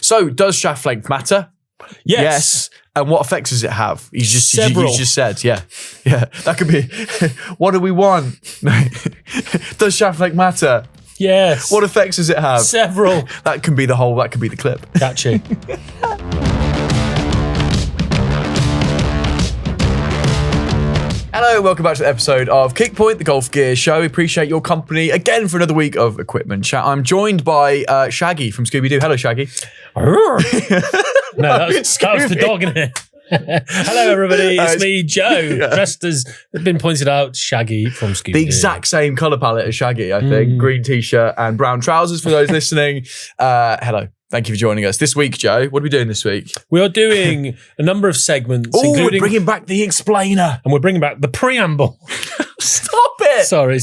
So, does shaft length matter? Yes. And what effects does it have? You just said, yeah. That could be, what do we want? Does shaft length matter? Yes. What effects does it have? Several. That can be the clip. Catchy. Hello, welcome back to the episode of Kickpoint, the Golf Gear Show. We appreciate your company again for another week of equipment chat. I'm joined by Shaggy from Scooby-Doo. Hello, Shaggy. No, that was the dog in it. Hello, everybody. It's me, Joe. Dressed as has been pointed out, Shaggy from Scooby-Doo. The exact same colour palette as Shaggy, I think. Green t-shirt and brown trousers for those listening. Hello. Thank you for joining us. This week, Joe, what are we doing this week? We are doing a number of segments, including... we're bringing back the explainer. And we're bringing back the preamble. Stop it! Sorry.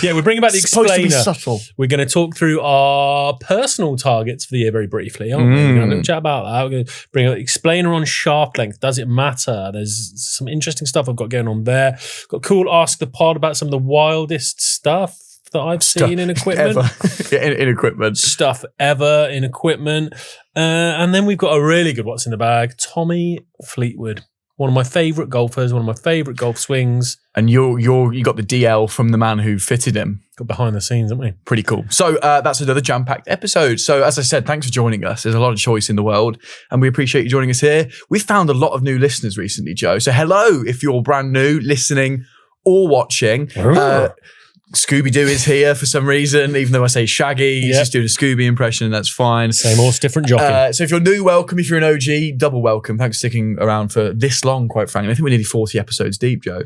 Yeah, we're bringing back the explainer. Supposed to be subtle. We're going to talk through our personal targets for the year very briefly, aren't we? We're going to chat about that. We're going to bring an explainer on shaft length. Does it matter? There's some interesting stuff I've got going on there. Got a cool Ask the Pod about some of the wildest stuff that I've seen in equipment. in equipment. Stuff ever in equipment. And then we've got a really good what's in the bag. Tommy Fleetwood. One of my favourite golfers, one of my favourite golf swings. And you got the DL from the man who fitted him. Got behind the scenes, haven't we? Pretty cool. So that's another jam-packed episode. So as I said, thanks for joining us. There's a lot of choice in the world and we appreciate you joining us here. We've found a lot of new listeners recently, Joe. So hello if you're brand new, listening or watching. Scooby-Doo is here for some reason, even though I say Shaggy, he's just doing a Scooby impression and that's fine. Same horse, different jockey. So if you're new, welcome. If you're an OG, double welcome. Thanks for sticking around for this long, quite frankly. I think we're nearly 40 episodes deep, Joe.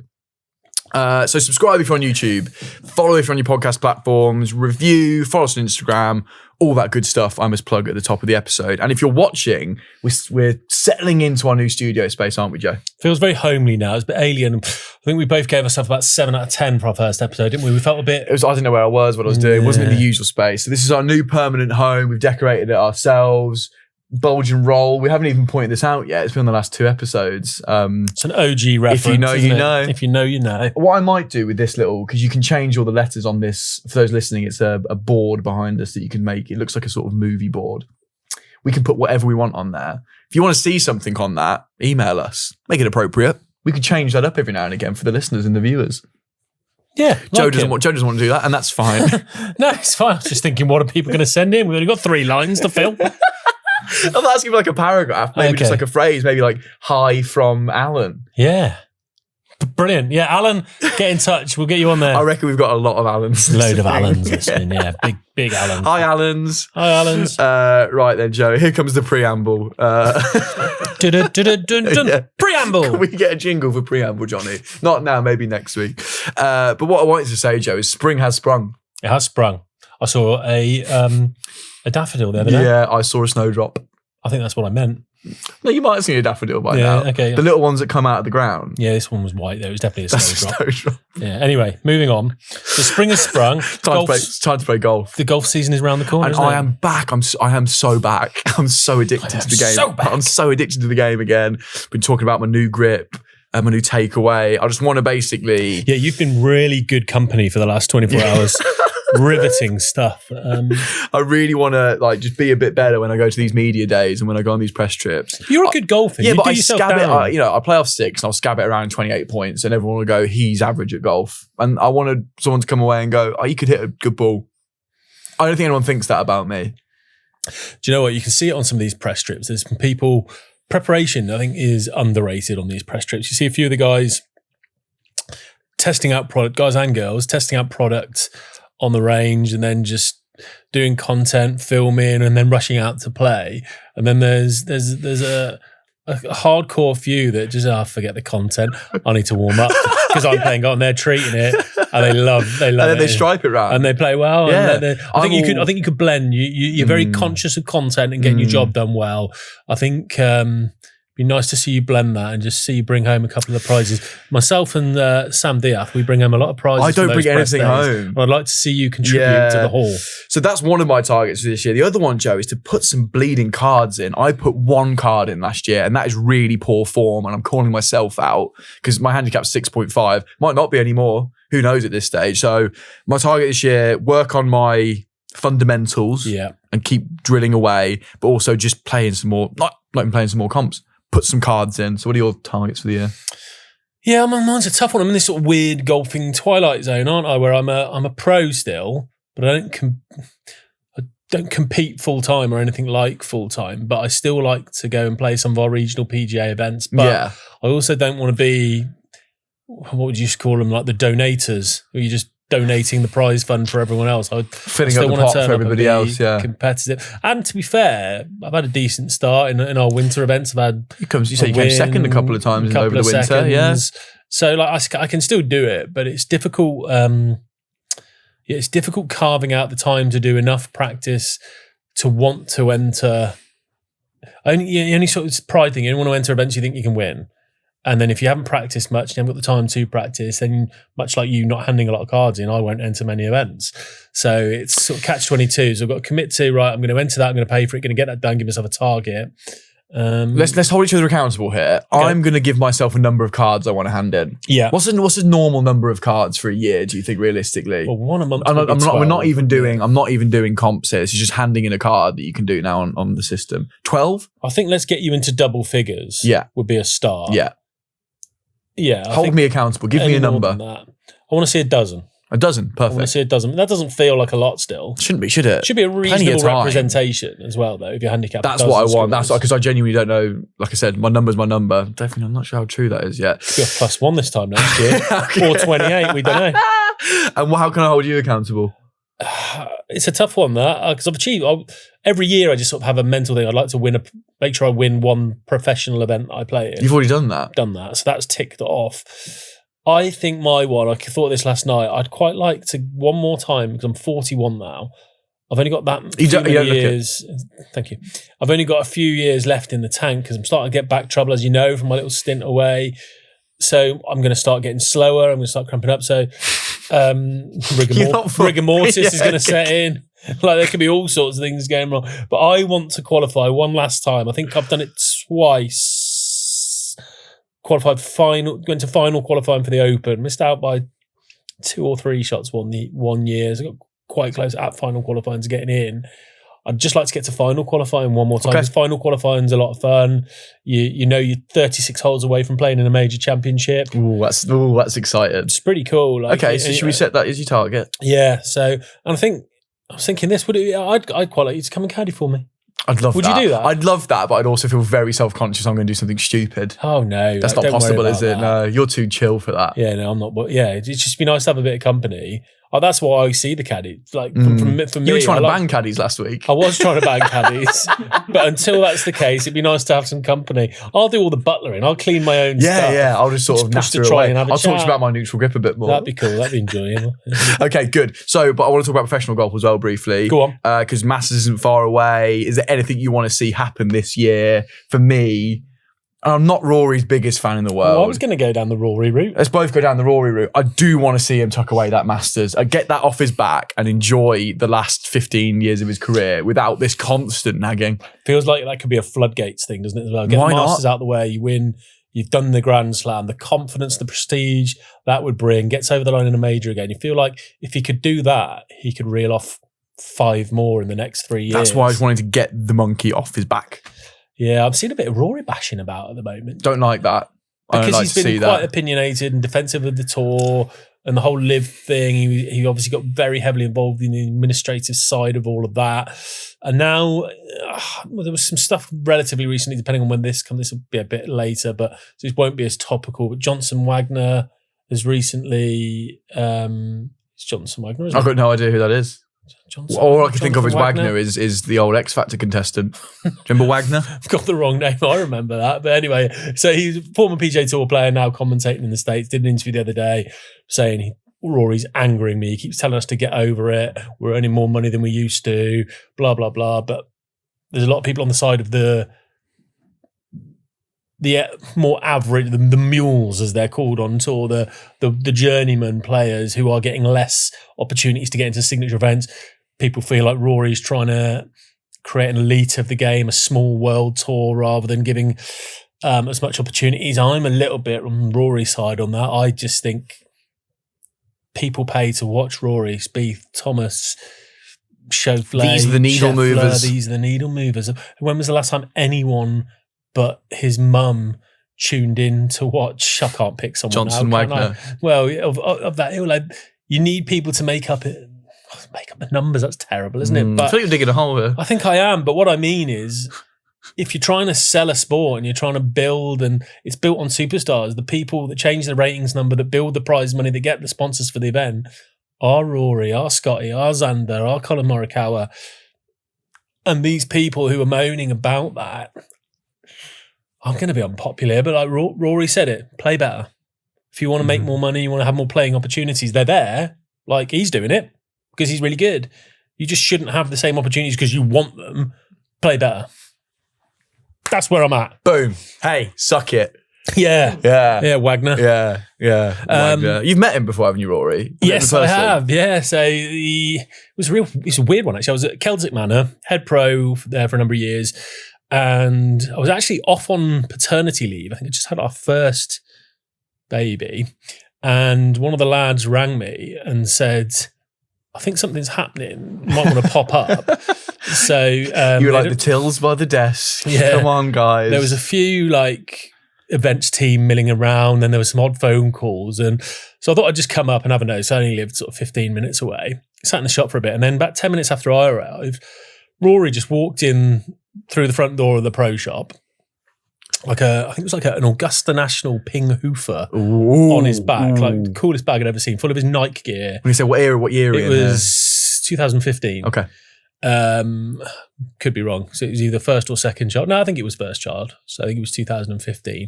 So subscribe if you're on YouTube, follow if you're on your podcast platforms, review, follow us on Instagram, all that good stuff I must plug at the top of the episode. And if you're watching, we're settling into our new studio space, aren't we, Joe? Feels very homely now. It's a bit alien. I think we both gave ourselves about 7 out of 10 for our first episode, didn't we? We felt a bit... I didn't know where I was, what I was doing. It wasn't in the usual space. So this is our new permanent home. We've decorated it ourselves. Bulge and roll. We haven't even pointed this out yet. It's been on the last 2 episodes. It's an OG reference. If you know, you know. If you know, you know. What I might do with this little, because you can change all the letters on this, for those listening, it's a board behind us that you can make. It looks like a sort of movie board. We can put whatever we want on there. If you want to see something on that, email us. Make it appropriate. We could change that up every now and again for the listeners and the viewers. Yeah, Joe doesn't want to do that, and that's fine. No, it's fine. I was just thinking, what are people going to send in? We've only got 3 lines to fill. I'm asking for like a paragraph, maybe just like a phrase, maybe like "Hi from Alan." Yeah, brilliant. Yeah, Alan, get in touch. We'll get you on there. I reckon we've got a lot of Allens. Load of Allens listening. Yeah, big Allens. Hi, Allens. Hi, Allens. Right then, Joe. Here comes the preamble. Yeah. Preamble. Can we get a jingle for preamble, Johnny? Not now, maybe next week. But what I wanted to say, Joe, is spring has sprung. It has sprung. I saw a daffodil the other day. Yeah, I saw a snowdrop. I think that's what I meant. No, you might have seen a daffodil by now. Okay. Yeah. The little ones that come out of the ground. Yeah, this one was white though. It was definitely a snowdrop. A Yeah. Anyway, moving on. The spring has sprung. It's time to play golf. The golf season is around the corner. And I am back. I am so back. I'm so addicted to the game. So back. I'm so addicted to the game again. Been talking about my new grip. My new takeaway. I just want to basically... Yeah, you've been really good company for the last 24 hours. Riveting stuff. I really want to just be a bit better when I go to these media days and when I go on these press trips. You're a good golfer. Yeah, but I scab it. I play off 6 and I'll scab it around 28 points and everyone will go, he's average at golf. And I wanted someone to come away and go, oh, you could hit a good ball. I don't think anyone thinks that about me. Do you know what? You can see it on some of these press trips. There's some people... Preparation, I think, is underrated on these press trips. You see a few of the guys testing out product, guys and girls, testing out product on the range and then just doing content, filming, and then rushing out to play. And then there's a hardcore few that just, forget the content. I need to warm up because I'm playing golf and they're treating it and they love it. And then they stripe it round. And they play well. Yeah. And I think you could blend. You're very conscious of content and getting your job done well. I think be nice to see you blend that and just see you bring home a couple of the prizes. Myself and Sam Diath, we bring home a lot of prizes. I don't bring anything home. I'd like to see you contribute to the haul. So that's one of my targets for this year. The other one, Joe, is to put some bleeding cards in. I put 1 card in last year and that is really poor form and I'm calling myself out because my handicap's 6.5. Might not be anymore. Who knows at this stage? So my target this year, work on my fundamentals. Yeah. and keep drilling away, but also just playing some more, not even playing some more comps, put some cards in. So what are your targets for the year? Yeah, mine's a tough one. I'm in this sort of weird golfing twilight zone, aren't I? Where I'm a pro still, but I don't compete full time or anything like full time. But I still like to go and play some of our regional PGA events. But I also don't want to be, what would you call them, like the donators, where you're just donating the prize fund for everyone else. Filling up the pot for everybody else, competitive. And to be fair, I've had a decent start in our winter events. You say you came second a couple of times over the winter, seconds. So like I can still do it, but it's difficult. It's difficult carving out the time to do enough practice to want to enter. You only sort of pride thing. You don't want to enter events you think you can win. And then if you haven't practiced much, you haven't got the time to practice, then much like you not handing a lot of cards in, I won't enter many events. So it's sort of catch-22. So I've got to commit to, right, I'm going to enter that, I'm going to pay for it, going to get that done, give myself a target. Let's hold each other accountable here. Okay. I'm going to give myself a number of cards I want to hand in. Yeah. What's a normal number of cards for a year, do you think, realistically? Well, one a month. I'm not even doing comps here. It's just handing in a card that you can do now on the system. 12? I think let's get you into double figures. Yeah. Would be a start. Yeah. Yeah. Hold me accountable. Give me a number. I want to see a dozen. A dozen, perfect. I want to see a dozen. That doesn't feel like a lot still. Shouldn't be, should it? Should be a reasonable representation as well, though, if you're handicapped. That's what I want. That's because I genuinely don't know. Like I said, my number's my number. Definitely, I'm not sure how true that is yet. You're +1 this time next year. Or 28, we don't know. And how can I hold you accountable? It's a tough one, that, because I've achieved. Every year I just sort of have a mental thing. I'd like to make sure I win one professional event I play in. You've already done that? Done that. So that's ticked off. I think my one, I thought this last night, I'd quite like to, one more time, because I'm 41 now. I've only got that years. Thank you. I've only got a few years left in the tank because I'm starting to get back trouble, as you know, from my little stint away. So I'm going to start getting slower. I'm going to start cramping up. So rigor mortis is going to set in. Like, there could be all sorts of things going wrong. But I want to qualify one last time. I think I've done it twice. Went to final qualifying for the Open. Missed out by 2 or 3 shots one year. So I got quite close at final qualifying to getting in. I'd just like to get to final qualifying one more time, because final qualifying is a lot of fun. You know you're 36 holes away from playing in a major championship. Ooh, that's exciting. It's pretty cool. Like, okay, so should we set that as your target? Yeah. So, and I was thinking this. I'd quite like you to come and caddy for me. I'd love that. Would you do that? I'd love that, but I'd also feel very self-conscious I'm going to do something stupid. Oh, no. That's not possible, is it? No, you're too chill for that. Yeah, no, I'm not. But yeah, it's just be nice to have a bit of company. Oh, that's why I see the caddy. Like, for me, you were trying to bang caddies last week. I was trying to bang caddies. But until that's the case, it'd be nice to have some company. I'll do all the butlering. I'll clean my own stuff. Yeah. I'll just sort of natter away. I'll talk to you about my neutral grip a bit more. That'd be cool. That'd be enjoyable. Okay, good. So, but I want to talk about professional golf as well briefly. Go on. Because Masters isn't far away. Is there anything you want to see happen this year? For me, I'm not Rory's biggest fan in the world. Well, I was going to go down the Rory route. Let's both go down the Rory route. I do want to see him tuck away that Masters, get that off his back and enjoy the last 15 years of his career without this constant nagging. Feels like that could be a floodgates thing, doesn't it, as well? Get the Masters out the way, you win, you've done the Grand Slam, the confidence, the prestige that would bring, gets over the line in a major again. You feel like if he could do that, he could reel off 5 more in the next 3 years. That's why I was wanting to get the monkey off his back. Yeah, I've seen a bit of Rory bashing about at the moment. Don't like that. Because he's been quite opinionated and defensive of the tour and the whole live thing. He obviously got very heavily involved in the administrative side of all of that. And now there was some stuff relatively recently, depending on when this comes. This will be a bit later, but so it won't be as topical. But Johnson Wagner has recently... it's Johnson Wagner, isn't it? I've got no idea who that is. Johnson, all I can think of is Wagner is the old X Factor contestant. Do you remember Wagner? I've got the wrong name. I remember that. But anyway, so he's a former PGA Tour player, now commentating in the States. Did an interview the other day saying Rory's angering me. He keeps telling us to get over it. We're earning more money than we used to, blah, blah, blah. But there's a lot of people on the side of the more average, the mules as they're called on tour, the journeyman players who are getting less opportunities to get into signature events. People feel like Rory's trying to create an elite of the game, a small world tour, rather than giving as much opportunities. I'm a little bit on Rory's side on that. I just think people pay to watch Rory, Spieth, Thomas, Chauffeur, These are the needle movers. These are the needle movers. When was the last time anyone but his mum tuned in to watch? I can't pick someone Johnson now, Wagner. Well, of that ilk, like, you need people to make up the numbers. That's terrible, isn't it? But I feel like you're digging a hole here. I think I am. But what I mean is, if you're trying to sell a sport and you're trying to build, and it's built on superstars, the people that change the ratings number, that build the prize money, that get the sponsors for the event, are Rory, are Scotty, are Xander, are Colin Morikawa. And these people who are moaning about that, I'm going to be unpopular, but like Rory said it, play better. If you want to make more money, you want to have more playing opportunities, they're there. Like, he's doing it because he's really good. You just shouldn't have the same opportunities because you want them. Play better. That's where I'm at. Boom. Hey, suck it. Yeah. Yeah. Wagner. Yeah. Wagner. You've met him before, haven't you, Rory? Yes, I have. Yeah. So it's a weird one, actually. I was at Celtic Manor, head pro there for a number of years. And I was actually off on paternity leave. I think I just had our first baby. And one of the lads rang me and said, I think something's happening. You might want to pop up. So you were like the tills by the desk. Yeah. Come on, guys. There was a few like events team milling around, then there was some odd phone calls. And so I thought I'd just come up and have a nose. So I only lived sort of 15 minutes away. Sat in the shop for a bit. And then about 10 minutes after I arrived, Rory just walked in through the front door of the pro shop. I think it was like an Augusta National Ping Hoofer on his back, like the coolest bag I'd ever seen, full of his Nike gear. When you say what year? It was 2015. Okay. Could be wrong. So it was either first or second child. No, I think it was first child. So I think it was 2015.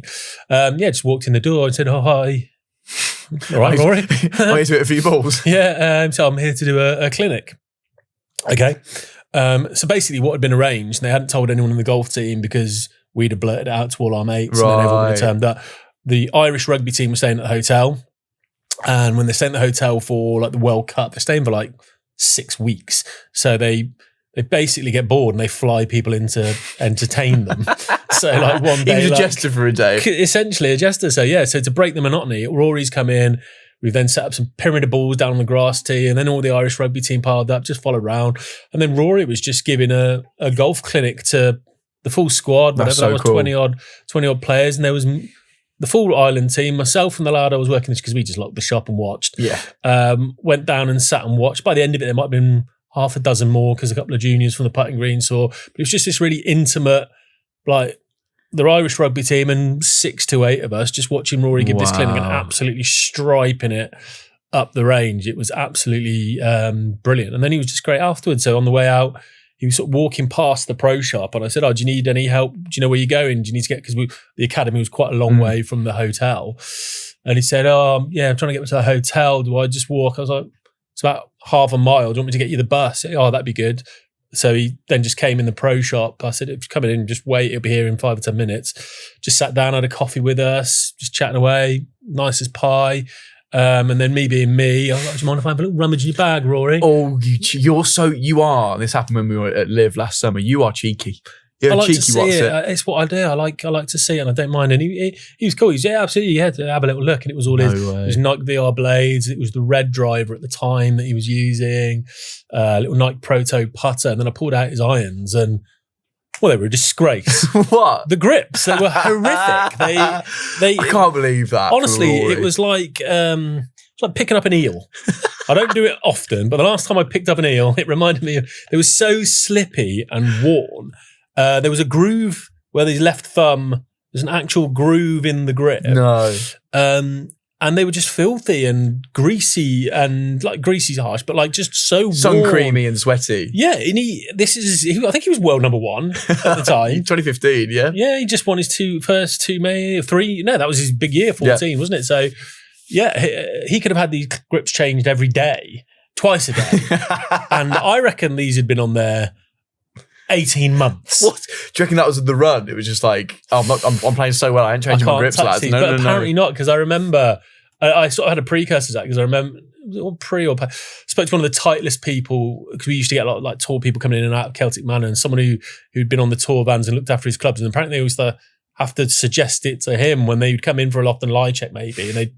Just walked in the door and said, "Oh, hi." All right, Rory. I need to hit a few balls. Yeah. So I'm here to do a clinic. Okay. So basically what had been arranged, and they hadn't told anyone in the golf team because we'd have blurted it out to all our mates, and then everyone would have turned up. The Irish rugby team was staying at the hotel, and when they're staying at the hotel for like the World Cup, they're staying for like 6 weeks. So they basically get bored and they fly people in to entertain them. So like one day, he was a jester for a day. Essentially a jester. So yeah, so to break the monotony, Rory's come in. We've then set up some pyramid of balls down on the grass tee, and then all the Irish rugby team piled up, just followed around. And then Rory was just giving a golf clinic to the full squad, whatever that was, cool. 20 odd players. And there was the full Ireland team, myself and the lad I was working with, because we just locked the shop and watched. Yeah. Went down and sat and watched. By the end of it, there might have been half a dozen more because a couple of juniors from the putting green saw. But it was just this really intimate, like, the Irish rugby team and 6 to 8 of us just watching Rory give this clinic and absolutely striping it up the range. It was absolutely brilliant. And then he was just great afterwards. So on the way out, he was sort of walking past the pro shop, and I said, "Oh, do you need any help? Do you know where you're going? Do you need to get?" Because the academy was quite a long way from the hotel. And he said, "Oh, yeah, I'm trying to get to the hotel. Do I just walk?" I was like, "It's about half a mile. Do you want me to get you the bus?" Said, "Oh, that'd be good." So he then just came in the pro shop. I said, "If you're coming in, just wait. It'll be here in 5 or 10 minutes." Just sat down, had a coffee with us, just chatting away, nice as pie. And then me being me, I was like, "Do you mind if I have a little rummage in your bag, Rory?" Oh, you are. This happened when we were at Live last summer. You are cheeky. You're I like cheeky to see it. It's what I do. I like to see it, and I don't mind. And he was cool. He was, yeah, absolutely. You had to have a little look, and it was all his Nike VR blades. It was the red driver at the time that he was using, little Nike Proto putter, and then I pulled out his irons, and well, they were a disgrace. What? The grips, they were horrific. They I can't believe that. Honestly, it was like picking up an eel. I don't do it often, but the last time I picked up an eel, it reminded me of, it was so slippy and worn. There was a groove where his left thumb, there's an actual groove in the grip. No. And they were just filthy and greasy, and like greasy's harsh, but like just so sun worn. creamy and sweaty. Yeah, and I think he was world number 1 at the time. 2015, yeah? Yeah, he just won his first two, maybe 3. No, that was his big year, 14, wasn't it? So yeah, he could have had these grips changed every day, twice a day. And I reckon these had been on there 18 months. What? Do you reckon that was the run? It was just like, I'm playing so well, I ain't changing my grips, lads. No, apparently not, because I remember, I sort of had a precursor to that, because I remember, spoke to one of the tightest people, because we used to get a lot of like tour people coming in and out of Celtic Manor, and someone who'd been on the tour vans and looked after his clubs, and apparently they used to have to suggest it to him when they'd come in for a loft and lie check maybe, and they'd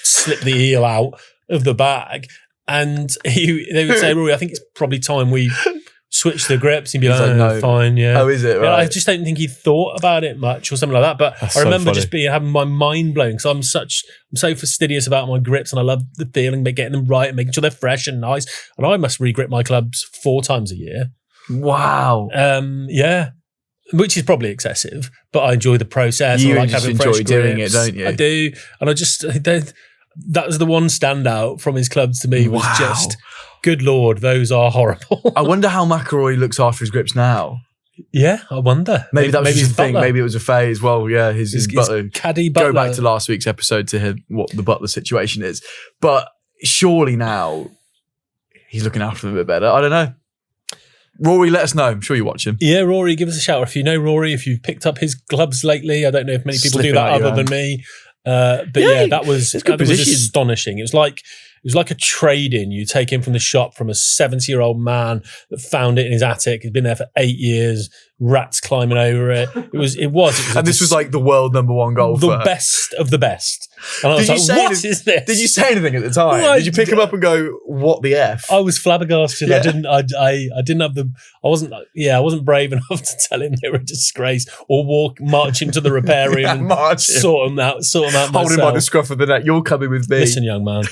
slip the eel out of the bag. And they would say, Rory, I think it's probably time we switch the grips. He'd be like, no, fine, yeah. Oh, is it? Right. Yeah, I just don't think he thought about it much or something like that. But That's I remember so just having my mind blown because I'm so fastidious about my grips and I love the feeling of getting them right and making sure they're fresh and nice. And I must re-grip my clubs 4 times a year. Wow. Yeah. Which is probably excessive, but I enjoy the process. You I like just having enjoy fresh doing grips. it, don't you? I do. And that was the one standout from his clubs to me was just, good Lord, those are horrible. I wonder how McIlroy looks after his grips now. Yeah, I wonder. Maybe that was just a thing. Butler. Maybe it was a phase. Well, yeah, his Butler. Caddy Butler. Go back to last week's episode to hear what the Butler situation is. But surely now he's looking after them a bit better. I don't know. Rory, let us know. I'm sure you watch him. Yeah, Rory, give us a shout. If you know Rory, if you've picked up his gloves lately, I don't know if many people do that other than me. But yeah, that was astonishing. It was like a trade-in you take in from the shop from a 70-year-old man that found it in his attic. He'd been there for 8 years, rats climbing over it. It was. And this was like the world #1 golfer. The best of the best. And I was like, what is this? Did you say anything at the time? Well, did you pick him up and go, what the F? I was flabbergasted. Yeah. I didn't have I wasn't brave enough to tell him they were a disgrace or march him to the repair room and sort him out myself. Hold him by the scruff of the neck. You're coming with me. Listen, young man,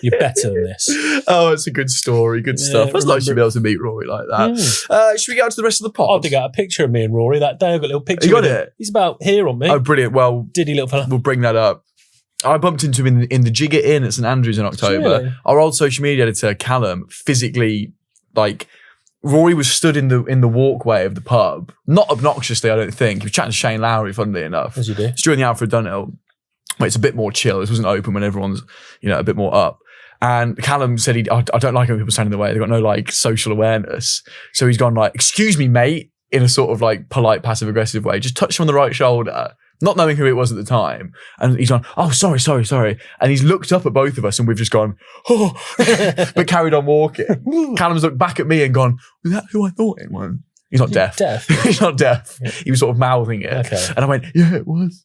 you're better than this. Oh, it's a good story. Good stuff. That's nice to be able to meet Rory like that. Should we get out to the rest of the pod? I'll dig out a picture of me and Rory that day. I've got a little picture. You got it? He's about here on me. Oh, brilliant. Well, diddy little fella. We'll bring that up. I bumped into him in the Jigger Inn at St Andrews in October. Really? Our old social media editor, Callum, physically, Rory was stood in the walkway of the pub. Not obnoxiously, I don't think. He was chatting to Shane Lowry, funnily enough. As you do. It's during the Alfred Dunhill. Where it's a bit more chill. This wasn't open when everyone's, a bit more up. And Callum said, I don't like it when people stand in the way. They've got no, social awareness. So he's gone, excuse me, mate, in a sort of, polite, passive-aggressive way. Just touched him on the right shoulder, not knowing who it was at the time. And he's gone, oh, sorry. And he's looked up at both of us and we've just gone, oh, but carried on walking. Callum's looked back at me and gone, was that who I thought it was? He's not deaf. He's not deaf. Yeah. He was sort of mouthing it. Okay. And I went, yeah, it was.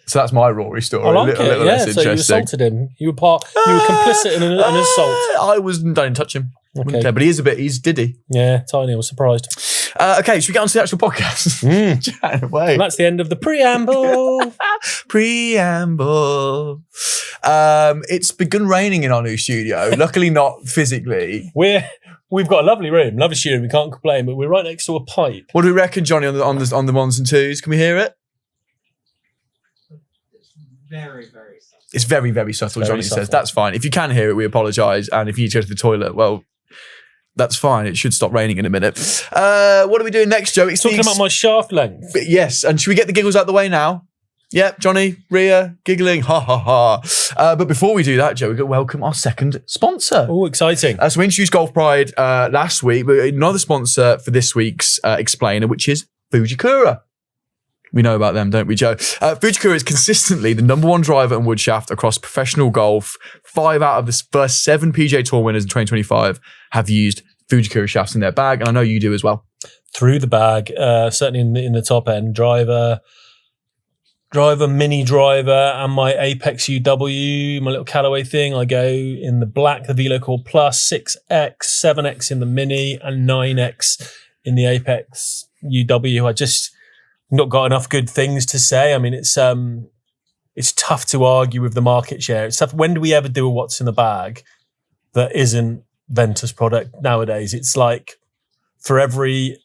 So that's my Rory story. I like it. Yeah, so you assaulted him. You were complicit in an assault. I didn't touch him. Okay. But he's diddy. Yeah, tiny. I was surprised. Okay, should we get on to the actual podcast? Chat away. And that's the end of the preamble. It's begun raining in our new studio. Luckily not physically. We've got a lovely room, lovely studio. We can't complain, but we're right next to a pipe. What do we reckon, Johnny, on the ones and twos? Can we hear it? Very, very subtle. It's very, very subtle, Johnny says. That's fine. If you can hear it, we apologise. And if you need to go to the toilet, well, that's fine. It should stop raining in a minute. What are we doing next, Joe? It's talking about my shaft length. Yes. And should we get the giggles out the way now? Yep, Johnny, Rhea, giggling, ha, ha, ha. But before we do that, Joe, we've got to welcome our second sponsor. Oh, exciting. So we introduced Golf Pride last week, but another sponsor for this week's Explainer, which is Fujikura. We know about them, don't we, Joe? Fujikura is consistently the #1 driver and woodshaft across professional golf. 5 out of the first 7 PGA Tour winners in 2025 have used Fujikura shafts in their bag, and I know you do as well. Through the bag, certainly in the top end, driver, mini driver, and my Apex UW, my little Callaway thing. I go in the black, the Velo Core Plus, 6X, 7X in the mini, and 9X in the Apex UW. I just not got enough good things to say. I mean, it's tough to argue with the market share. It's tough. When do we ever do a what's in the bag that isn't Ventus product nowadays? It's like for every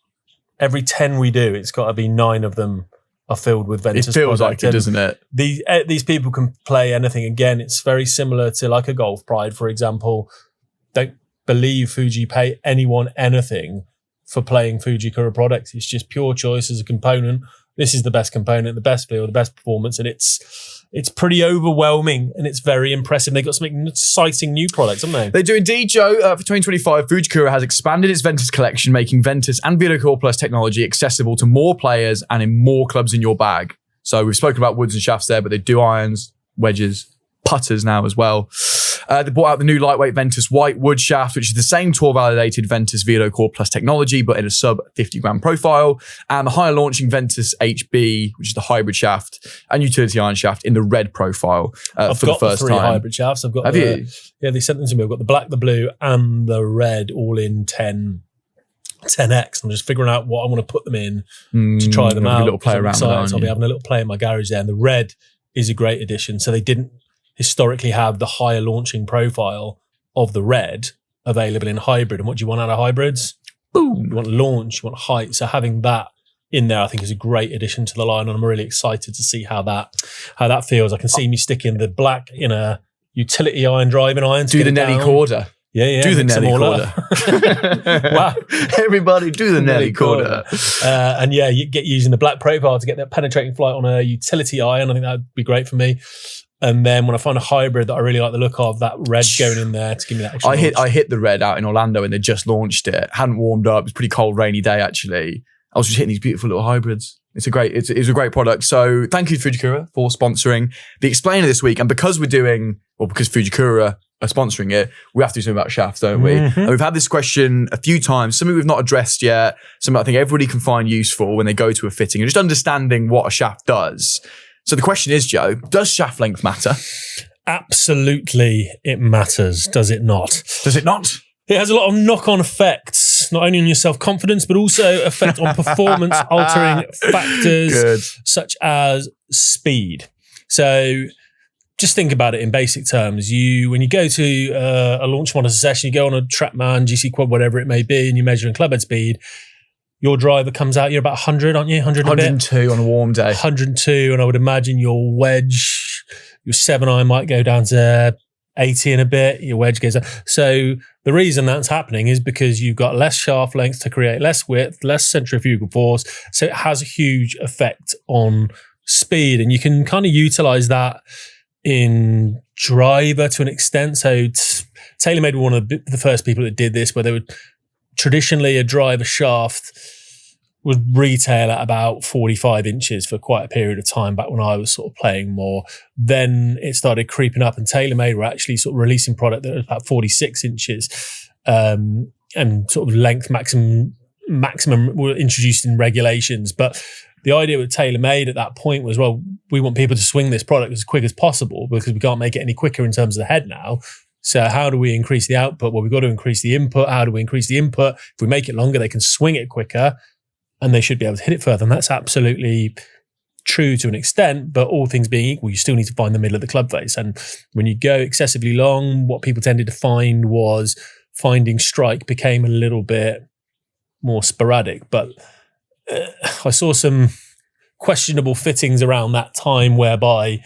10 we do, it's got to be 9 of them are filled with Ventus product. It feels like it, doesn't it? These people can play anything. Again, it's very similar to like a Golf Pride, for example. Don't believe Fuji pay anyone anything for playing Fujikura products. It's just pure choice as a component. This is the best component, the best feel, the best performance, and it's pretty overwhelming and it's very impressive. They've got some exciting new products, haven't they? They do indeed, Joe. For 2025, Fujikura has expanded its Ventus collection, making Ventus and Velo Core Plus technology accessible to more players and in more clubs in your bag. So we've spoken about woods and shafts there, but they do irons, wedges, putters now as well. They brought out the new lightweight Ventus white wood shaft, which is the same tour-validated Ventus Velo Core Plus technology, but in a sub 50 gram profile, and the higher launching Ventus HB, which is the hybrid shaft, and utility iron shaft in the red profile for the first three time. hybrid shafts. I've got. Have you? Yeah, they sent them to me. I've got the black, the blue, and the red, all in 10X. I'm just figuring out what I want to put them in to try them out. A little play around. So I'll be having a little play in my garage there. And the red is a great addition. So they didn't historically have the higher launching profile of the red available in hybrid. And what do you want out of hybrids? Boom. You want launch, you want height. So having that in there, I think, is a great addition to the line. And I'm really excited to see how that feels. I can see me sticking the black in a utility iron driving iron. Do the Nelly Corda. Yeah. Do the Nelly Corda. Wow. Everybody do the Nelly Corda. And yeah, you get using the black profile to get that penetrating flight on a utility iron. I think that would be great for me. And then when I find a hybrid that I really like the look of, that red going in there to give me that extra I hit the red out in Orlando and they just launched it. Hadn't warmed up. It was a pretty cold, rainy day actually. I was just hitting these beautiful little hybrids. It's a great product. So thank you, Fujikura, for sponsoring the Explainer this week. And because Fujikura are sponsoring it, we have to do something about shafts, don't we? Mm-hmm. And we've had this question a few times, something we've not addressed yet, something I think everybody can find useful when they go to a fitting, and just understanding what a shaft does. So the question is, Joe, does shaft length matter? Absolutely, it matters, does it not? Does it not? It has a lot of knock-on effects, not only on your self-confidence, but also effect on performance-altering factors such as speed. So just think about it in basic terms. When you go to a launch monitor session, you go on a Trackman, GC Quad, whatever it may be, and you're measuring clubhead speed, your driver comes out, you're about 100, aren't you? 102 on a warm day. 102, and I would imagine your wedge, your 7-iron might go down to 80 and a bit, your wedge goes up. So the reason that's happening is because you've got less shaft length to create less width, less centrifugal force. So it has a huge effect on speed, and you can kind of utilize that in driver to an extent. So TaylorMade were one of the first people that did this, where they would traditionally a driver shaft would retail at about 45 inches for quite a period of time back when I was sort of playing more. Then it started creeping up, and TaylorMade were actually sort of releasing product that was about 46 inches, and sort of length maximum were introduced in regulations. But the idea with TaylorMade at that point was, well, we want people to swing this product as quick as possible because we can't make it any quicker in terms of the head now. So how do we increase the output? Well, we've got to increase the input. How do we increase the input? If we make it longer, they can swing it quicker and they should be able to hit it further. And that's absolutely true to an extent, but all things being equal, you still need to find the middle of the club face. And when you go excessively long, what people tended to find was finding strike became a little bit more sporadic. But I saw some questionable fittings around that time whereby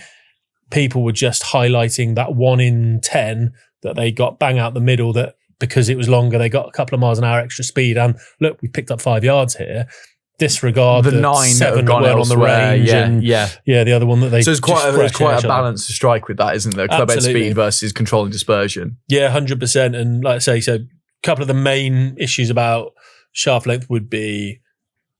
people were just highlighting that 1 in 10 that they got bang out the middle, that because it was longer, they got a couple of miles an hour extra speed. And look, we picked up 5 yards here. Disregard the 9 7 that weren't on the range. Yeah, the other one that they. So it's quite a balance to strike with that, isn't there? Clubhead speed versus controlling dispersion. Yeah, 100%. And like I say, so a couple of the main issues about shaft length would be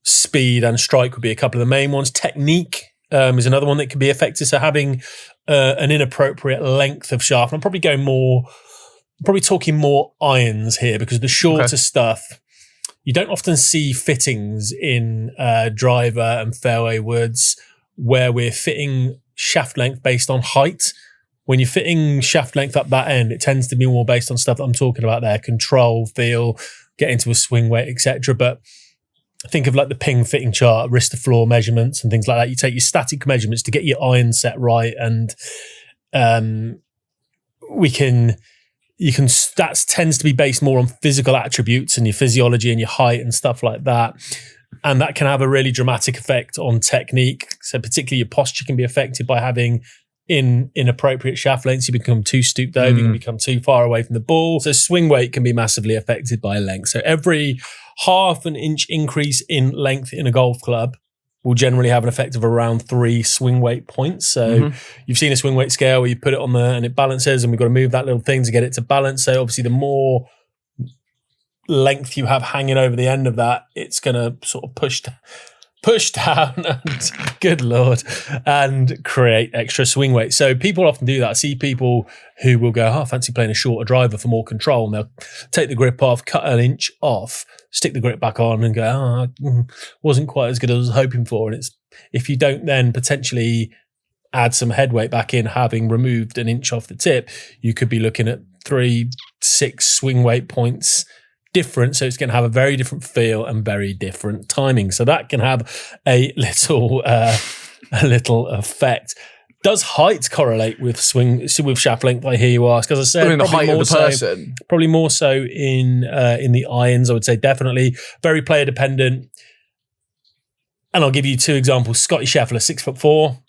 speed, and strike would be a couple of the main ones. Technique is another one that can be affected. So having an inappropriate length of shaft, I'm probably talking more irons here, because the shorter stuff, you don't often see fittings in driver and fairway woods where we're fitting shaft length based on height. When you're fitting shaft length up that end, it tends to be more based on stuff that I'm talking about there: control, feel, get into a swing weight, etc. But think of like the ping fitting chart, wrist to floor measurements and things like that. You take your static measurements to get your iron set right, and that tends to be based more on physical attributes and your physiology and your height and stuff like that. And that can have a really dramatic effect on technique. So particularly your posture can be affected by having inappropriate shaft lengths. You become too stooped over, you can become too far away from the ball. So swing weight can be massively affected by length. So every half an inch increase in length in a golf club will generally have an effect of around 3 swing weight points. So you've seen a swing weight scale where you put it on there and it balances, and we've got to move that little thing to get it to balance. So obviously the more length you have hanging over the end of that, it's going to sort of push push down, and good Lord, and create extra swing weight. So people often do that. I see people who will go, I fancy playing a shorter driver for more control. And they'll take the grip off, cut an inch off, stick the grip back on and go, wasn't quite as good as I was hoping for. And it's, if you don't then potentially add some head weight back in, having removed an inch off the tip, you could be looking at 3-6 swing weight points different. So it's going to have a very different feel and very different timing. So that can have a little effect. Does height correlate with shaft length? I hear you ask. As I said, the height of the person. Probably more so in the irons. I would say definitely very player dependent. And I'll give you 2 examples. Scotty Scheffler, 6'4".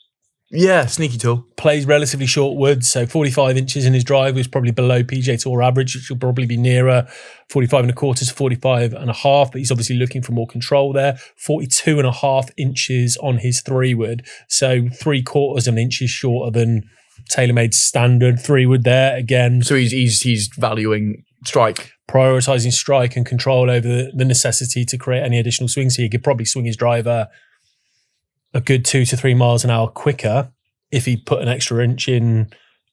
Yeah, sneaky tool. Plays relatively short wood, so 45 inches in his drive is probably below PGA Tour average, which will probably be nearer 45 and a quarter to 45 and a half, but he's obviously looking for more control there. 42 and a half inches on his 3-wood, so 3/4 of an inch is shorter than TaylorMade's standard 3-wood there again. So he's valuing strike. Prioritising strike and control over the necessity to create any additional swing, so he could probably swing his driver a good 2 to 3 miles an hour quicker if he put an extra inch in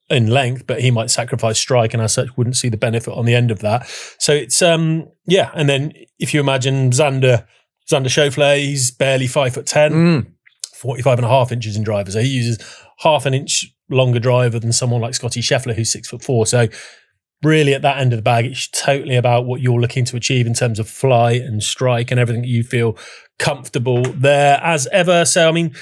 length, but he might sacrifice strike and as such wouldn't see the benefit on the end of that. So it's, and then if you imagine Xander Schauffele, he's barely 5'10", 45 and a half inches in driver. So he uses half an inch longer driver than someone like Scotty Scheffler, who's 6'4". So really at that end of the bag, it's totally about what you're looking to achieve in terms of fly and strike and everything that you feel comfortable there as ever. So, I mean,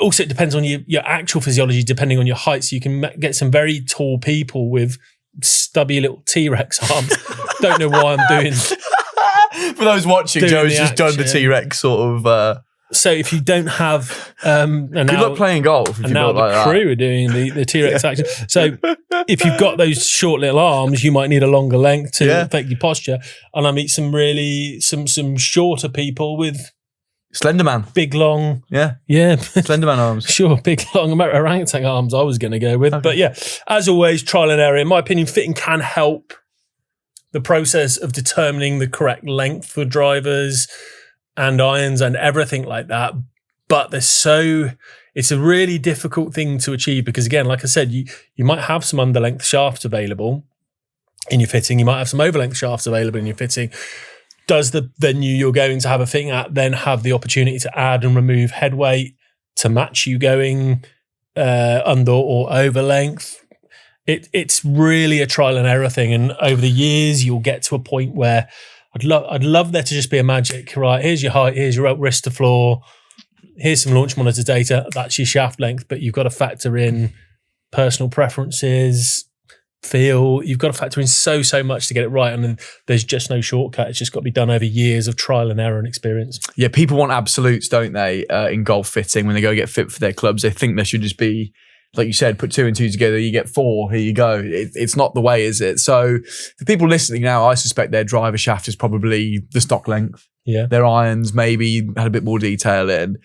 also it depends on your actual physiology, depending on your height. So you can get some very tall people with stubby little T-Rex arms. Don't know why I'm doing. For those watching, Joe's just done the T-Rex sort of. So if you don't have, and good luck playing golf. If and now the crew are doing the T-Rex action. So if you've got those short little arms, you might need a longer length to affect your posture. And I meet some shorter people with Slenderman, big long, yeah, Slenderman arms. Sure, big long orangutan arms. I was going to go with, but yeah, as always, trial and error. In my opinion, fitting can help the process of determining the correct length for drivers and irons and everything like that. But it's a really difficult thing to achieve because, again, like I said, you might have some underlength shafts available in your fitting. You might have some overlength shafts available in your fitting. Does the venue you're going to have a fitting at then have the opportunity to add and remove head weight to match you going under or over length? It's really a trial and error thing. And over the years, you'll get to a point where I'd love there to just be a magic, right? Here's your height, here's your wrist to floor, here's some launch monitor data, that's your shaft length, but you've got to factor in personal preferences, feel, you've got to factor in so much to get it right. And then there's just no shortcut. It's just got to be done over years of trial and error and experience. Yeah, people want absolutes, don't they, in golf fitting when they go get fit for their clubs. They think there should just be, like you said, put 2 and 2 together, you get 4, here you go. It's not the way, is it? So for people listening now, I suspect their driver shaft is probably the stock length. Yeah. Their irons maybe had a bit more detail in.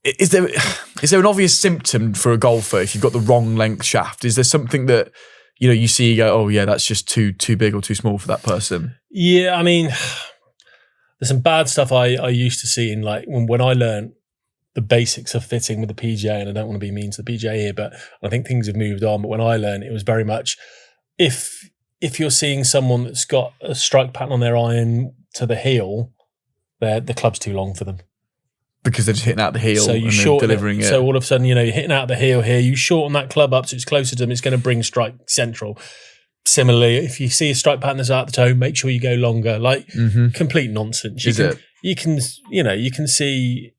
Is there an obvious symptom for a golfer if you've got the wrong length shaft? Is there something that, you see, you go, oh yeah, that's just too big or too small for that person? Yeah, I mean, there's some bad stuff I used to see in like when I learned the basics of fitting with the PGA, and I don't want to be mean to the PGA here, but I think things have moved on. But when I learned, it was very much if you're seeing someone that's got a strike pattern on their iron to the heel, the club's too long for them. Because they're just hitting out the heel so and then delivering it. So all of a sudden, you're hitting out the heel here, you shorten that club up so it's closer to them, it's going to bring strike central. Similarly, if you see a strike pattern that's out the toe, make sure you go longer. Like complete nonsense. You can see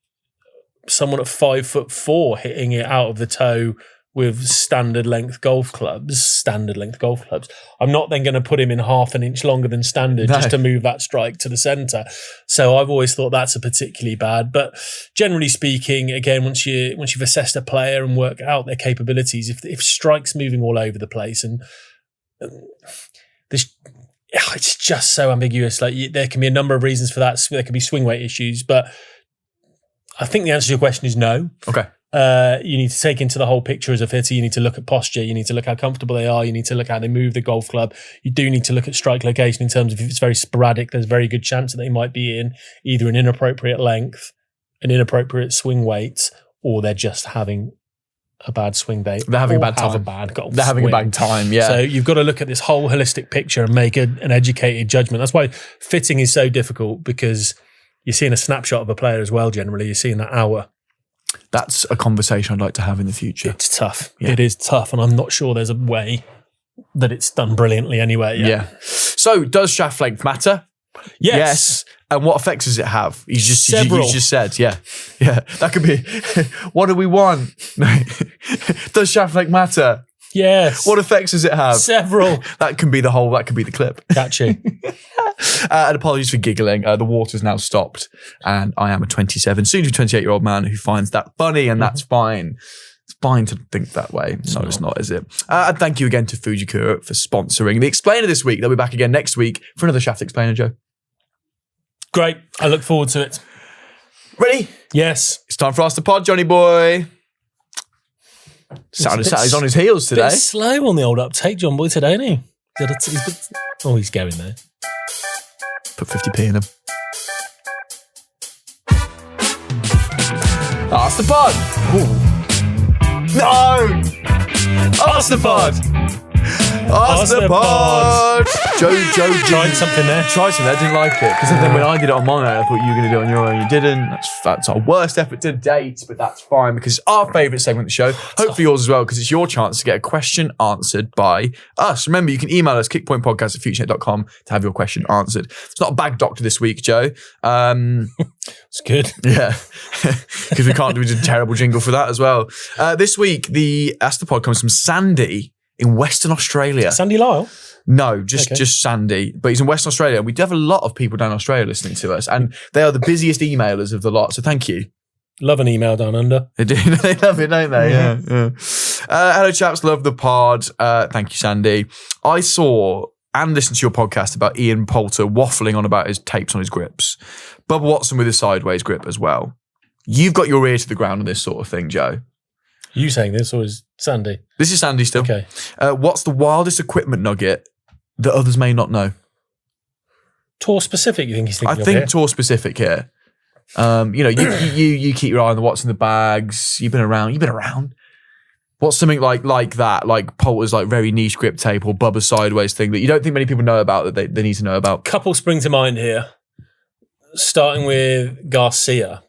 someone at 5'4" hitting it out of the toe with standard length golf clubs. I'm not then going to put him in half an inch longer than standard just to move that strike to the center. So I've always thought that's a particularly bad. But generally speaking, again, once you've assessed a player and worked out their capabilities, if strike's moving all over the place and it's just so ambiguous. Like there can be a number of reasons for that. There could be swing weight issues, but I think the answer to your question is no. Okay. You need to take into the whole picture as a fitter. You need to look at posture. You need to look how comfortable they are. You need to look how they move the golf club. You do need to look at strike location in terms of if it's very sporadic, there's a very good chance that they might be in either an inappropriate length, an inappropriate swing weight, or they're just having a bad swing day. They're having a bad time. A bad golf They're having swing. a bad time, yeah. So you've got to look at this whole holistic picture and make an educated judgment. That's why fitting is so difficult, because you're seeing a snapshot of a player as well, generally. You're seeing that hour. That's a conversation I'd like to have in the future. It's tough. Yeah. It is tough, and I'm not sure there's a way that it's done brilliantly anyway. Yeah. So does shaft length matter? Yes. And what effects does it have? You just said, yeah. That could be, what do we want? Does shaft length matter? Yes. What effects does it have? Several. That can be the clip. Catchy. And apologies for giggling. The water's now stopped, and I am a 27, soon to 28-year-old man who finds that funny, and that's fine. It's fine to think that way. No, it's not, is it? And thank you again to Fujikura for sponsoring the Explainer this week. They'll be back again next week for another Shaft Explainer, Joe. Great. I look forward to it. Ready? Yes. It's time for Ask the Pod, Johnny boy. He's on his heels today. Bit slow on the old uptake, John boy, today, isn't he? He's going there. Put 50p in him. Ask the Pod. Ooh. No! Ask the Pod. Ask the Pod. Joe Tried something there. Didn't like it. Because then when I did it on my own, I thought you were going to do it on your own. You didn't. That's our worst effort to date, but that's fine because it's our favourite segment of the show. Hopefully yours as well, because it's your chance to get a question answered by us. Remember, you can email us, kickpointpodcast@futurenet.com to have your question answered. It's not a bag doctor this week, Joe. It's good. Yeah, because we can't do a terrible jingle for that as well. This week, the Ask the Pod comes from Sandy in Western Australia. Sandy Lyle? No, just Sandy. But he's in Western Australia. We do have a lot of people down in Australia listening to us, and they are the busiest emailers of the lot. So thank you. Love an email down under. They do. They love it, don't they? Yeah. Hello, chaps. Love the pod. Thank you, Sandy. I saw and listened to your podcast about Ian Poulter waffling on about his tapes on his grips. Bubba Watson with his sideways grip as well. You've got your ear to the ground on this sort of thing, Joe. You saying this, or is Sandy? This is Sandy still. Okay. What's the wildest equipment nugget that others may not know? Tour specific, you think he's thinking I think tour specific here. You keep your eye on the what's in the bags. You've been around. What's something like that, like Poulter's like very niche grip tape or Bubba's sideways thing that you don't think many people know about that they need to know about? Couple spring to mind here. Starting with Garcia.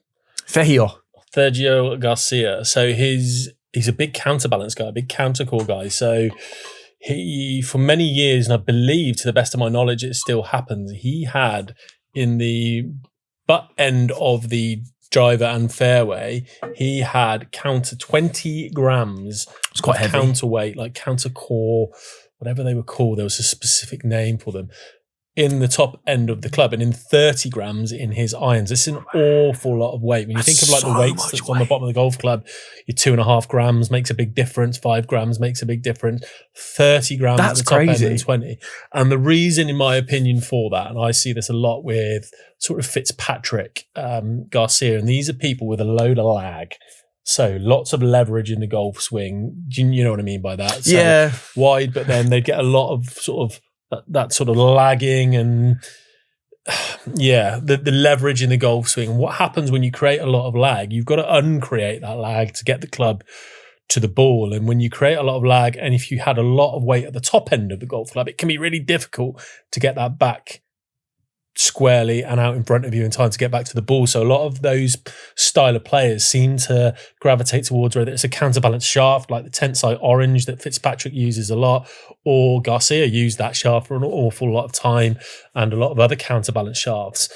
Sergio Garcia. So he's a big counterbalance guy, a big countercore guy. So he, for many years, and I believe to the best of my knowledge, it still happens, he had in the butt end of the driver and fairway, he had counter 20 grams. It's quite heavy. Counterweight, like countercore, whatever they were called. There was a specific name for them. In the top end of the club, and in 30 grams in his irons. It's an awful lot of weight. When you think of like the weights that's on the bottom of the golf club, your 2.5 grams makes a big difference, 5 grams makes a big difference, 30 grams that's at the top crazy. end and 20. And the reason, in my opinion, for that, and I see this a lot with sort of Fitzpatrick, Garcia, and these are people with a load of lag. So lots of leverage in the golf swing. You know what I mean by that? So yeah. Wide, but then they get a lot of sort of that sort of lagging and the leverage in the golf swing. What happens when you create a lot of lag? You've got to uncreate that lag to get the club to the ball. And when you create a lot of lag, and if you had a lot of weight at the top end of the golf club, it can be really difficult to get that back squarely and out in front of you in time to get back to the ball. So a lot of those style of players seem to gravitate towards whether it's a counterbalance shaft like the Tensai Orange that Fitzpatrick uses a lot, or Garcia used that shaft for an awful lot of time, and a lot of other counterbalance shafts.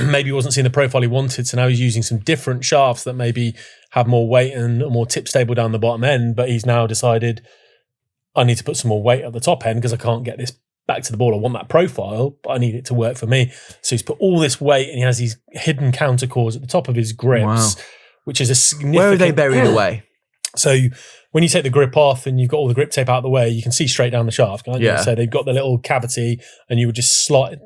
Maybe he wasn't seeing the profile he wanted, so now he's using some different shafts that maybe have more weight and are more tip stable down the bottom end, but he's now decided I need to put some more weight at the top end because I can't get this back to the ball. I want that profile, but I need it to work for me. So he's put all this weight, and he has these hidden counter cores at the top of his grips, which is a significant... Where are they buried away? So when you take the grip off and you've got all the grip tape out of the way, you can see straight down the shaft, can't you? Yeah. So they've got the little cavity, and you would just slide...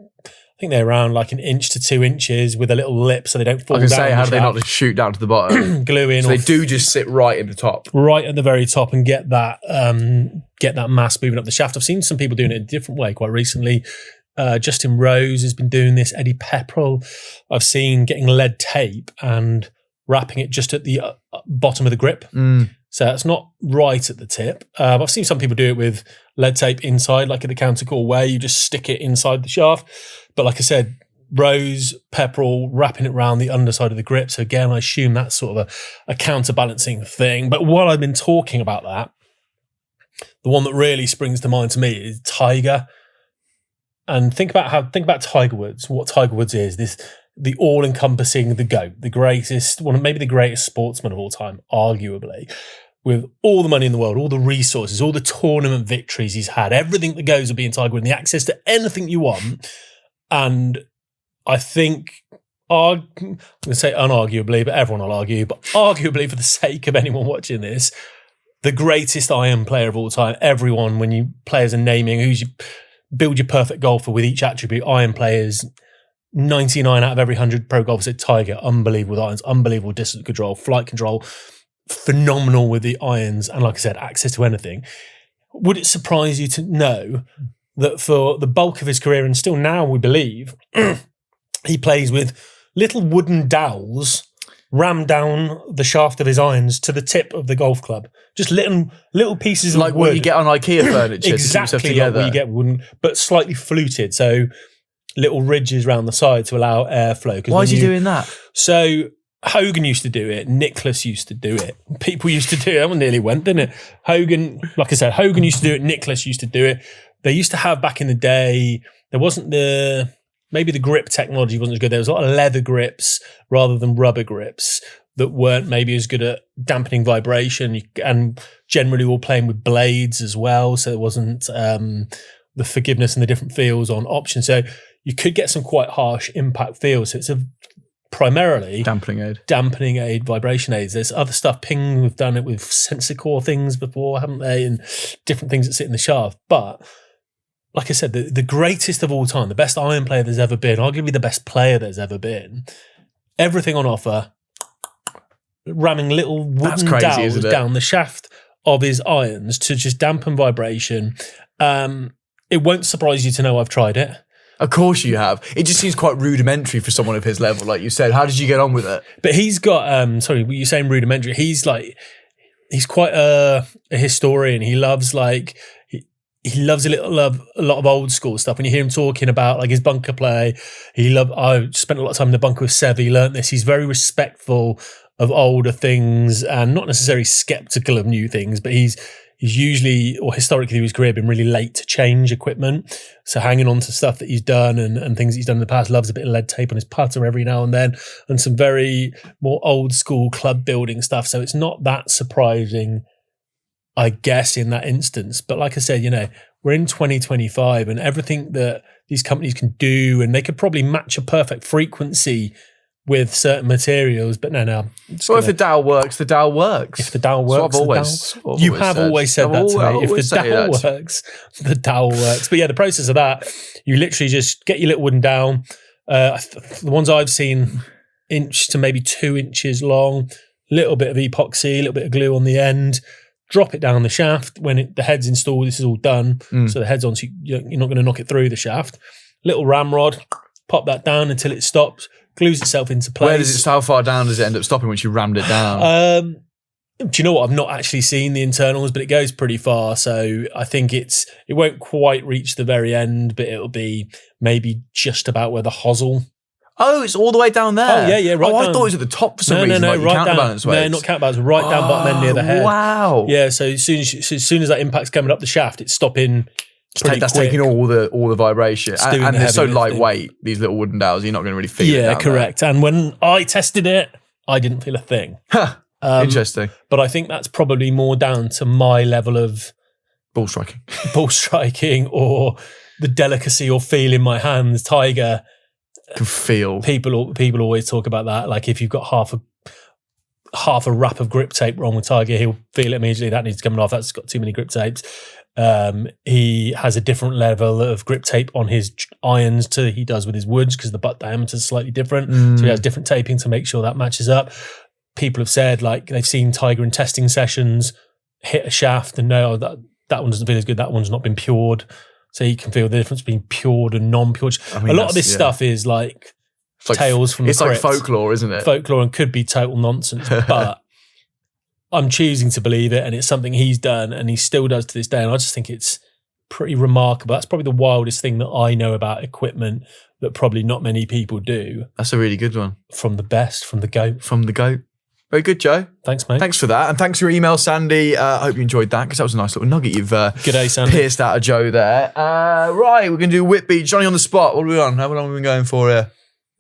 I think they're around like 1 inch to 2 inches with a little lip so they don't fall I was down. going to say, how do they not shaft. just shoot down to the bottom? Glue in. So they do just sit right in the top. Right at the very top and get that mass moving up the shaft. I've seen some people doing it a different way quite recently. Justin Rose has been doing this. Eddie Pepperell, I've seen getting lead tape and wrapping it just at the bottom of the grip. So that's not right at the tip. I've seen some people do it with lead tape inside, like in the counter core where you just stick it inside the shaft. But like I said, Rose, Pepperell, wrapping it around the underside of the grip. So again, I assume that's sort of a counterbalancing thing. But while I've been talking about that, the one that really springs to mind to me is Tiger. And think about Tiger Woods. What Tiger Woods is, the all-encompassing, the GOAT, the greatest, one of maybe the greatest sportsman of all time, arguably, with all the money in the world, all the resources, all the tournament victories he's had, everything that goes with being Tiger Woods, and the access to anything you want. And I think, I'm going to say unarguably, but everyone will argue, but arguably for the sake of anyone watching this, the greatest iron player of all time. Everyone, when you players are naming build your perfect golfer with each attribute, iron players, 99 out of every 100 pro golfers said Tiger, unbelievable with irons, unbelievable distance control, flight control, phenomenal with the irons, and like I said, access to anything. Would it surprise you to know that for the bulk of his career, and still now we believe, he plays with little wooden dowels rammed down the shaft of his irons to the tip of the golf club. Just little pieces of like wood. what you get on IKEA furniture. Exactly like what you get wooden, but slightly fluted. So little ridges around the side to allow airflow. Why is he doing that? So Hogan used to do it. Nicklaus used to do it. People used to do it. That one nearly went, didn't it? Hogan, like I said, Hogan used to do it. Nicklaus used to do it. They used to have back in the day, there wasn't maybe the grip technology wasn't as good. There was a lot of leather grips rather than rubber grips that weren't maybe as good at dampening vibration, and generally all playing with blades as well. So it wasn't the forgiveness and the different feels on options. So you could get some quite harsh impact feels. So it's primarily dampening aid, vibration aids. There's other stuff. Ping have done it with sensor core things before, haven't they? And different things that sit in the shaft. But like I said, the greatest of all time, the best iron player there's ever been, arguably the best player there's ever been, everything on offer, ramming little wooden dowels down the shaft of his irons to just dampen vibration. It won't surprise you to know I've tried it. Of course you have. It just seems quite rudimentary for someone of his level, like you said. How did you get on with it? But he's got, sorry, you're saying rudimentary. He's quite a historian. He loves he loves a lot of old school stuff. When you hear him talking about like his bunker play, I spent a lot of time in the bunker with Sev. He learnt this. He's very respectful of older things and not necessarily skeptical of new things, but he's usually, or historically through his career, been really late to change equipment. So hanging on to stuff that he's done and things that he's done in the past, loves a bit of lead tape on his putter every now and then, and some very more old school club building stuff. So it's not that surprising, I guess, in that instance. But like I said, we're in 2025 and everything that these companies can do, and they could probably match a perfect frequency with certain materials, but no. So if the dowel works, the dowel works. If the dowel works, you have always said that to me. If the dowel works, the dowel works. But yeah, the process of that, you literally just get your little wooden dowel. The ones I've seen, 1 to maybe 2 inches long, little bit of epoxy, a little bit of glue on the end. Drop it down the shaft. When the head's installed, this is all done. So the head's on, so you're not going to knock it through the shaft. Little ramrod, pop that down until it stops, glues itself into place. How far down does it end up stopping once you rammed it down? Do you know what? I've not actually seen the internals, but it goes pretty far. So I think it won't quite reach the very end, but it'll be maybe just about where the hozle. Oh, it's all the way down there. Oh, yeah, right down. I thought it was at the top for some reason. No, like right counterbalance down. weights. No, not counterbalance. Right down bottom end near the head. Wow. Yeah. So as soon as that impact's coming up the shaft, it's stopping. That's taking all the vibration, and they're so lightweight. These little wooden dowels, you're not going to really feel it. Yeah, correct. There. And when I tested it, I didn't feel a thing. Interesting. But I think that's probably more down to my level of ball striking, or the delicacy or feel in my hands. Tiger can feel. People always talk about that. Like if you've got half a wrap of grip tape wrong with Tiger, he'll feel it immediately. That needs coming off. That's got too many grip tapes. He has a different level of grip tape on his irons to he does with his woods because the butt diameter is slightly different. So he has different taping to make sure that matches up. People have said like they've seen Tiger in testing sessions hit a shaft and know that one doesn't feel as good. That one's not been pured. So you can feel the difference between pured and non-pured. I mean, a lot of this stuff is like tales from the crypt. It's like folklore, isn't it? Folklore and could be total nonsense, but I'm choosing to believe it, and it's something he's done and he still does to this day. And I just think it's pretty remarkable. That's probably the wildest thing that I know about equipment that probably not many people do. That's a really good one. From the best, from the GOAT. From the GOAT. Very good, Joe. Thanks, mate. Thanks for that. And thanks for your email, Sandy. I hope you enjoyed that because that was a nice little nugget you've G'day, Sandy. pierced out of Joe there. Right, we're going to do Whitby. Johnny on the spot. What are we on? How long have we been going for here?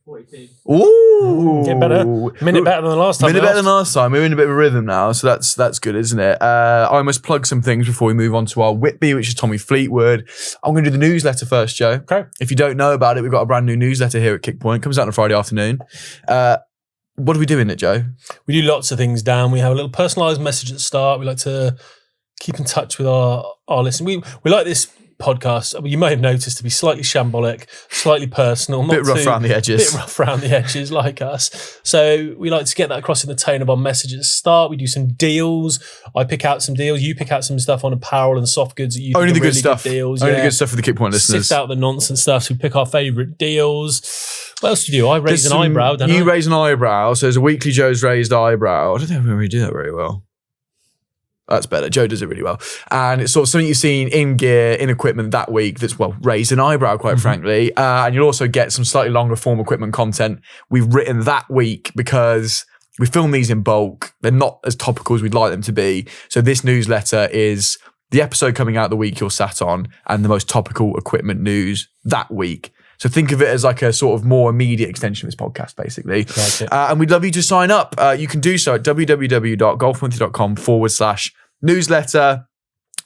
42. Ooh. Get better. Minute better than the last time. Minute better than last time. We're in a bit of a rhythm now, so that's good, isn't it? I must plug some things before we move on to our Whitby, which is Tommy Fleetwood. I'm going to do the newsletter first, Joe. Okay. If you don't know about it, we've got a brand new newsletter here at Kickpoint. It comes out on a Friday afternoon. What do we do in it, Joe? We do lots of things, Dan. We have a little personalised message at the start. We like to keep in touch with our listeners. We like this podcast, you may have noticed, to be slightly shambolic, slightly personal. A bit rough around the edges. Bit rough around the edges, like us. So we like to get that across in the tone of our message at the start. We do some deals. I pick out some deals. You pick out some stuff on apparel and soft goods that you Only think the are good really stuff. Good deals. Only the good stuff for the Kickpoint listeners. Sift out the nonsense stuff. So we pick our favourite deals. What else do you do? I raise an eyebrow, don't I? You raise an eyebrow. So there's a weekly Joe's raised eyebrow. I don't know if we really do that very well. That's better. Joe does it really well. And it's sort of something you've seen in gear, in equipment that week that's, well, raised an eyebrow, quite frankly. And you'll also get some slightly longer form equipment content we've written that week because we film these in bulk. They're not as topical as we'd like them to be. So this newsletter is the episode coming out the week you're sat on and the most topical equipment news that week. So think of it as like a sort of more immediate extension of this podcast, basically. Like and we'd love you to sign up. You can do so at www.golfmonthly.com/newsletter.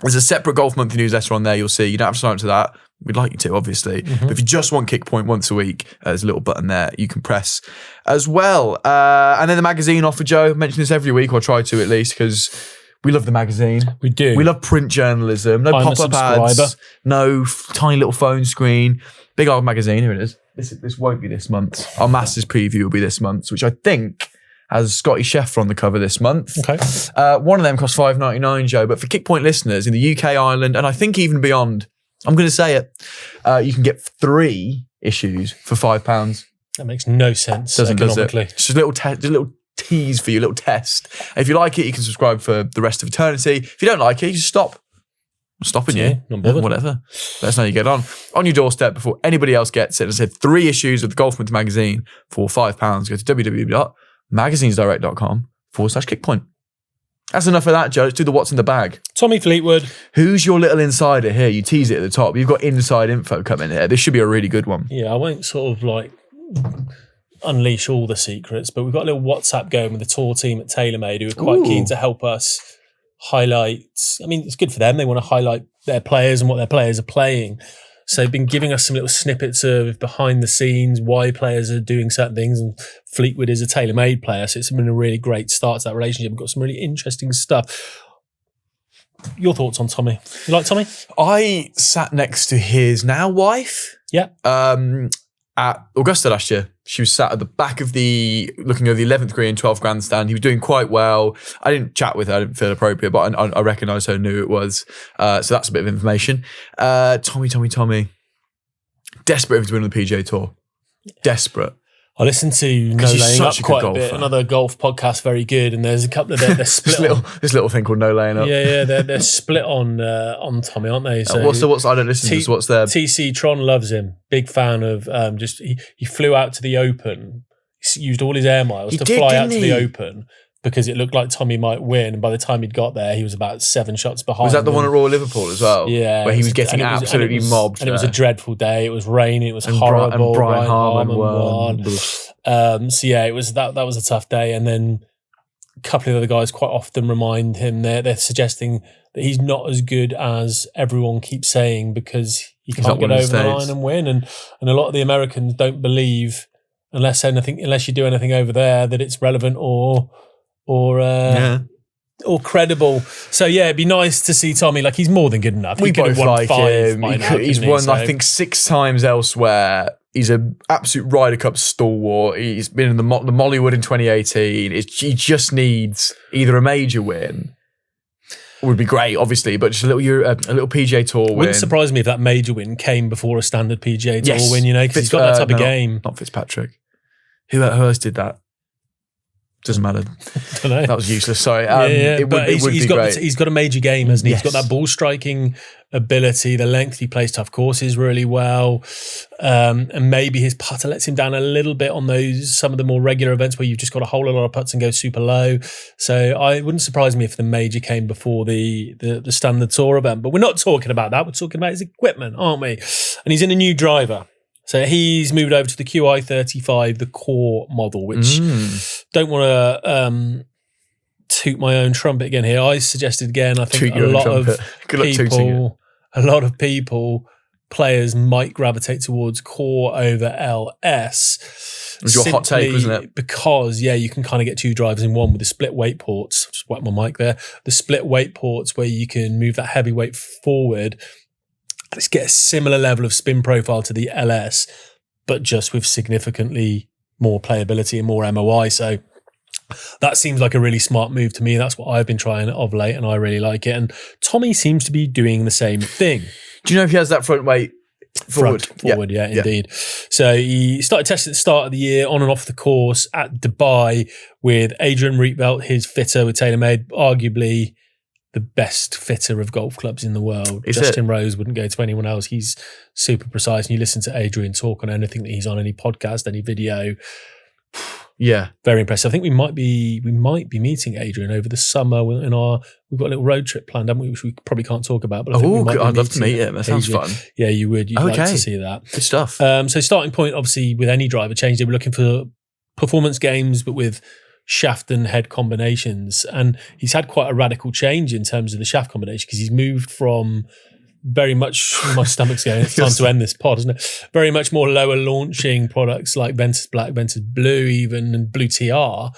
There's a separate Golf Monthly newsletter on there, you'll see. You don't have to sign up to that. We'd like you to, obviously. But if you just want Kickpoint once a week, there's a little button there you can press as well. And then the magazine offer, Joe. I mention this every week, or try to at least, because we love the magazine. We do. We love print journalism. No I'm a pop-up subscriber. ads. No tiny little phone screen. Big old magazine. Here it is. This won't be this month. Our Masters preview will be this month, which I think has Scotty Scheffler on the cover this month. Okay. One of them costs $5.99, Joe. But for Kickpoint listeners in the UK, Ireland, and I think even beyond, I'm going to say it, you can get 3 issues for £5. That makes no sense Does it? economically. It's just a little tease for you, a little test. And if you like it, you can subscribe for the rest of eternity. If you don't like it, you just stop. I'm stopping you. Not bothered. Whatever. Let us know you get on your doorstep before anybody else gets it. I said 3 issues of the Golf Monthly magazine for £5. Go to www.magazinesdirect.com/kickpoint. That's enough of that, Joe. Let's do the what's in the bag. Tommy Fleetwood. Who's your little insider here? You tease it at the top. You've got inside info coming here. This should be a really good one. Yeah, I won't sort of like unleash all the secrets, but we've got a little WhatsApp going with the tour team at TaylorMade who are quite keen to help us highlight. I mean, it's good for them. They want to highlight their players and what their players are playing. So they've been giving us some little snippets of behind the scenes, why players are doing certain things. And Fleetwood is a TaylorMade player, so it's been a really great start to that relationship. We've got some really interesting stuff. Your thoughts on Tommy? You like Tommy? I sat next to his now wife. Yeah. At Augusta last year. She was sat at the back of looking over the 11th green, 12th grandstand. He was doing quite well. I didn't chat with her. I didn't feel appropriate, but I recognised her, knew it was. So that's a bit of information. Tommy. Desperate to win on the PGA Tour. Desperate. I listened to No he's Laying Up such a good quite a golfer. bit. Another golf podcast, very good. And there's a couple of they're split. this little thing called No Laying Up. Yeah, they're split on Tommy, aren't they? So What's I don't listen to this. What's their TC Tron loves him. Big fan of he flew out to the Open. He used all his air miles to fly out to the Open because it looked like Tommy might win. And by the time he'd got there, he was about 7 shots behind. Was that the one at Royal Liverpool as well? Yeah. Where he was getting absolutely mobbed. And it was a dreadful day. It was raining. It was horrible. And Brian Harman won. So yeah, it was that was a tough day. And then a couple of other guys quite often remind him they're suggesting that he's not as good as everyone keeps saying because he can't get over the line and win. And a lot of the Americans don't believe unless you do anything over there that it's relevant or or credible. So yeah, it'd be nice to see Tommy. Like, he's more than good enough. We He could both have won like 5 him. by now, He's couldn't he? won, So- I think, 6 times elsewhere. He's an absolute Ryder Cup stalwart. He's been in the Mollywood in 2018. He just needs either a major win, would be great, obviously, but just a little PGA Tour win. Wouldn't surprise me if that major win came before a standard PGA Tour Yes. win, you know, because he's got that type of game. Not Fitzpatrick. Who else did that? Doesn't matter. Don't know. That was useless. Sorry. It would be got great. he's got a major game, hasn't he? Yes. He's got that ball striking ability, the length. He plays tough courses really well, and maybe his putter lets him down a little bit on some of the more regular events where you've just got to hold a lot of putts and go super low. So I wouldn't surprise me if the major came before the standard tour event. But we're not talking about that. We're talking about his equipment, aren't we? And he's in a new driver. So he's moved over to the QI35, the core model, which don't want to toot my own trumpet again here. I suggested again, I think a lot of people, players might gravitate towards core over LS. It was your hot take, wasn't it? Because, you can kind of get 2 drivers in one with the split weight ports. Just whack my mic there. The split weight ports where you can move that heavyweight forward. Let's get a similar level of spin profile to the LS, but just with significantly more playability and more MOI. So that seems like a really smart move to me. That's what I've been trying of late, and I really like it. And Tommy seems to be doing the same thing. Do you know if he has that front weight forward? Forward, yeah, indeed. So he started testing at the start of the year on and off the course at Dubai with Adrian Rietveld, his fitter with TaylorMade, arguably the best fitter of golf clubs in the world. Justin Rose wouldn't go to anyone else. He's super precise. And you listen to Adrian talk on anything that he's on, any podcast, any video. Yeah. Very impressive. I think we might be meeting Adrian over the summer we've got a little road trip planned, haven't we, which we probably can't talk about. But I think we might I'd love to meet him. That sounds fun. Yeah, you would. You'd like to see that. Good stuff. So starting point, obviously, with any driver change, they were looking for performance games, but with shaft and head combinations. And he's had quite a radical change in terms of the shaft combination, because he's moved from very much, my stomach's going, it's time to end this pod, isn't it? Very much more lower launching products like Ventus Black, Ventus Blue even, and Blue TR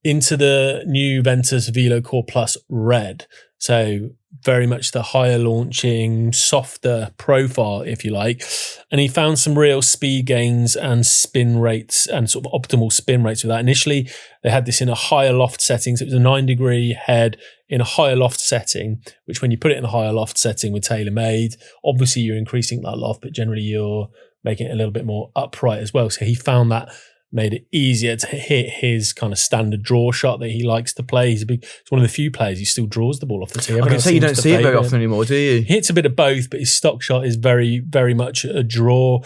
into the new Ventus Velo Core Plus Red. So very much the higher launching, softer profile, if you like. And he found some real speed gains and spin rates and sort of optimal spin rates with that. Initially, they had this in a higher loft setting. So it was a 9-degree head in a higher loft setting, which when you put it in a higher loft setting with TaylorMade, obviously you're increasing that loft, but generally you're making it a little bit more upright as well. So he found that made it easier to hit his kind of standard draw shot that he likes to play. He's one of the few players who still draws the ball off the tee. I can say you don't see it very often anymore, do you? He hits a bit of both, but his stock shot is very, very much a draw.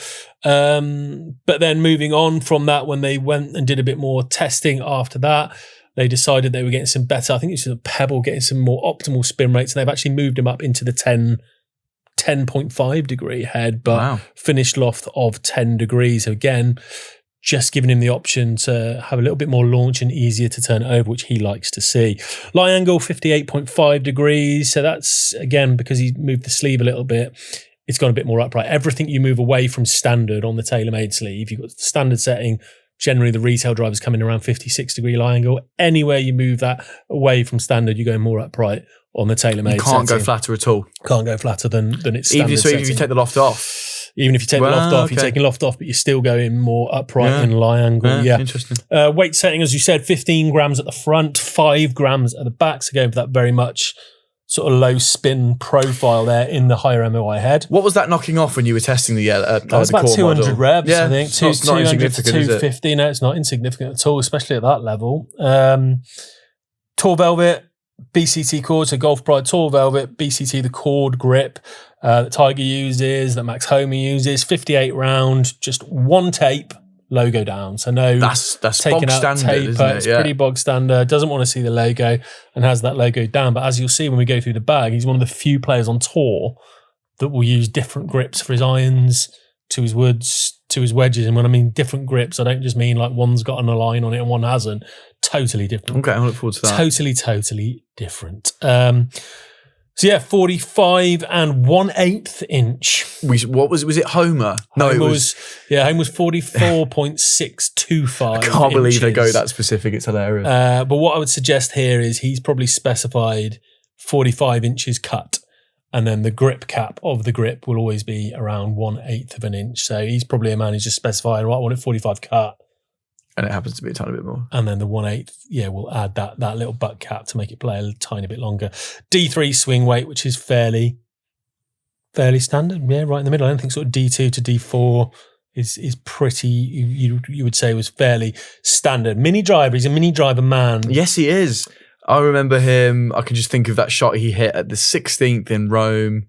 But then moving on from that, when they went and did a bit more testing after that, they decided they were getting some better, I think it's a Pebble, getting some more optimal spin rates, and they've actually moved him up into the 10.5 degree head, but finished loft of 10 degrees. So again, just giving him the option to have a little bit more launch and easier to turn it over, which he likes to see. Lie angle, 58.5 degrees. So that's, again, because he moved the sleeve a little bit, it's gone a bit more upright. Everything you move away from standard on the TaylorMade sleeve, you've got the standard setting. Generally, the retail drivers come in around 56 degree lie angle. Anywhere you move that away from standard, you go more upright on the TaylorMade. You can't go flatter at all. Can't go flatter than its standard setting. Even if you take the loft off. Even if you take the loft off, you're taking loft off, but you're still going more upright in lie angle. Yeah. Interesting. Weight setting, as you said, 15 grams at the front, 5 grams at the back. So going for that very much sort of low spin profile there in the higher MOI head. What was that knocking off when you were testing the that was about 200 model? reps, I think. It's not 200 to 250. No, it's not insignificant at all, especially at that level. Tall Velvet, BCT cord, so Golf Pride Tall Velvet, BCT, the cord grip that Tiger uses, that Max Homa uses, 58 round, just one tape, logo down. So no, that's taking bog out standard, tape. isn't it? It's pretty bog standard. Doesn't want to see the logo and has that logo down. But as you'll see when we go through the bag, he's one of the few players on tour that will use different grips for his irons, to his woods, to his wedges. And when I mean different grips, I don't just mean like one's got an align on it and one hasn't. Totally different. Okay, I look forward to that. Totally different. So yeah, 45 and 1/8 inch. What was it? Homer? No, Homer it was. Homer was 44.625. I can't believe they go inches. that specific. It's hilarious. But what I would suggest here is he's probably specified 45 inches cut, and then the grip cap of the grip will always be around 1/8 of an inch. So he's probably a man who's just specifying, right, I want it 45 cut. And it happens to be a tiny bit more. And then the 1/8, we'll add that little butt cap to make it play a tiny bit longer. D3 swing weight, which is fairly standard. Yeah, right in the middle. I don't think sort of D2 to D4 is pretty, you would say was fairly standard. Mini driver, he's a mini driver man. Yes, he is. I remember him. I can just think of that shot he hit at the 16th in Rome.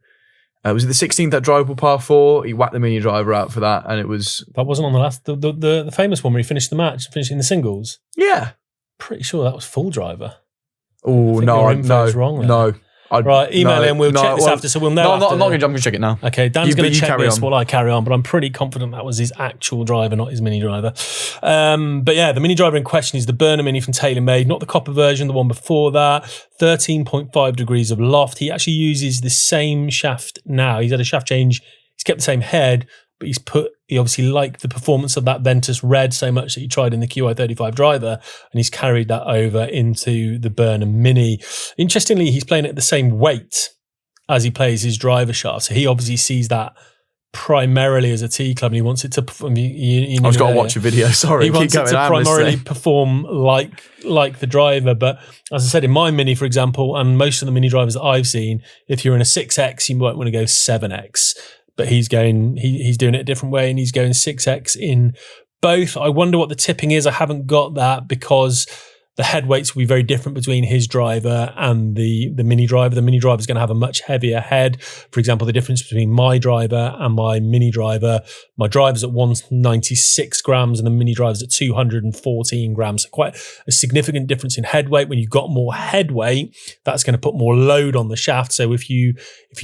Was it the 16th at drivable par 4? He whacked the mini driver out for that, and it was... That wasn't on the last, the famous one where he finished the match, finishing the singles. Yeah. Pretty sure that was full driver. Oh, no. Wrong there. No. Right, email him. We'll check this after, so we'll know. No, I'm not going to check it now. Okay, Dan's going to check this on. while I carry on, but I'm pretty confident that was his actual driver, not his mini driver. But yeah, the mini driver in question is the Burner Mini from TaylorMade, not the copper version, the one before that. 13.5 degrees of loft. He actually uses the same shaft now. He's had a shaft change. He's kept the same head, but he obviously liked the performance of that Ventus Red so much that he tried in the QI35 driver, and he's carried that over into the Burner Mini. Interestingly, he's playing at the same weight as he plays his driver shaft. So he obviously sees that primarily as a T club, and he wants it to perform. I've just got to watch a video. Sorry, he wants it to primarily perform like the driver. But as I said, in my Mini, for example, and most of the Mini drivers that I've seen, if you're in a 6X, you might want to go 7X. But he's doing it a different way, and he's going 6X in both. I wonder what the tipping is. I haven't got that because the head weights will be very different between his driver and the mini driver. The mini driver is going to have a much heavier head. For example, the difference between my driver and my mini driver, my driver's at 196 grams and the mini driver's at 214 grams. So quite a significant difference in head weight. When you've got more head weight, that's going to put more load on the shaft. So if you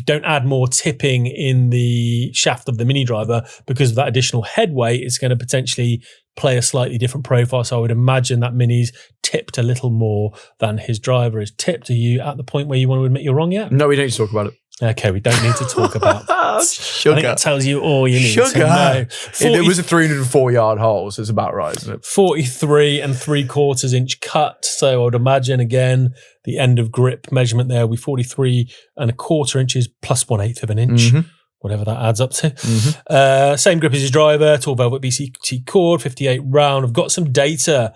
don't add more tipping in the shaft of the mini driver because of that additional head weight, it's going to potentially play a slightly different profile. So I would imagine that Mini's tipped a little more than his driver is tipped. Are you at the point where you want to admit you're wrong yet? No, we don't need to talk about it. Okay, we don't need to talk about that. Sugar. I think that tells you all you need Sugar. to know. It was a 304-yard hole, so it's about right, isn't it? 43 3/4 inch cut. So I would imagine, again, the end of grip measurement there will be 43 1/4 inches plus 1/8 of an inch. Mm-hmm. Whatever that adds up to. Same grip as his driver, tall velvet BCT cord, 58 round. I've got some data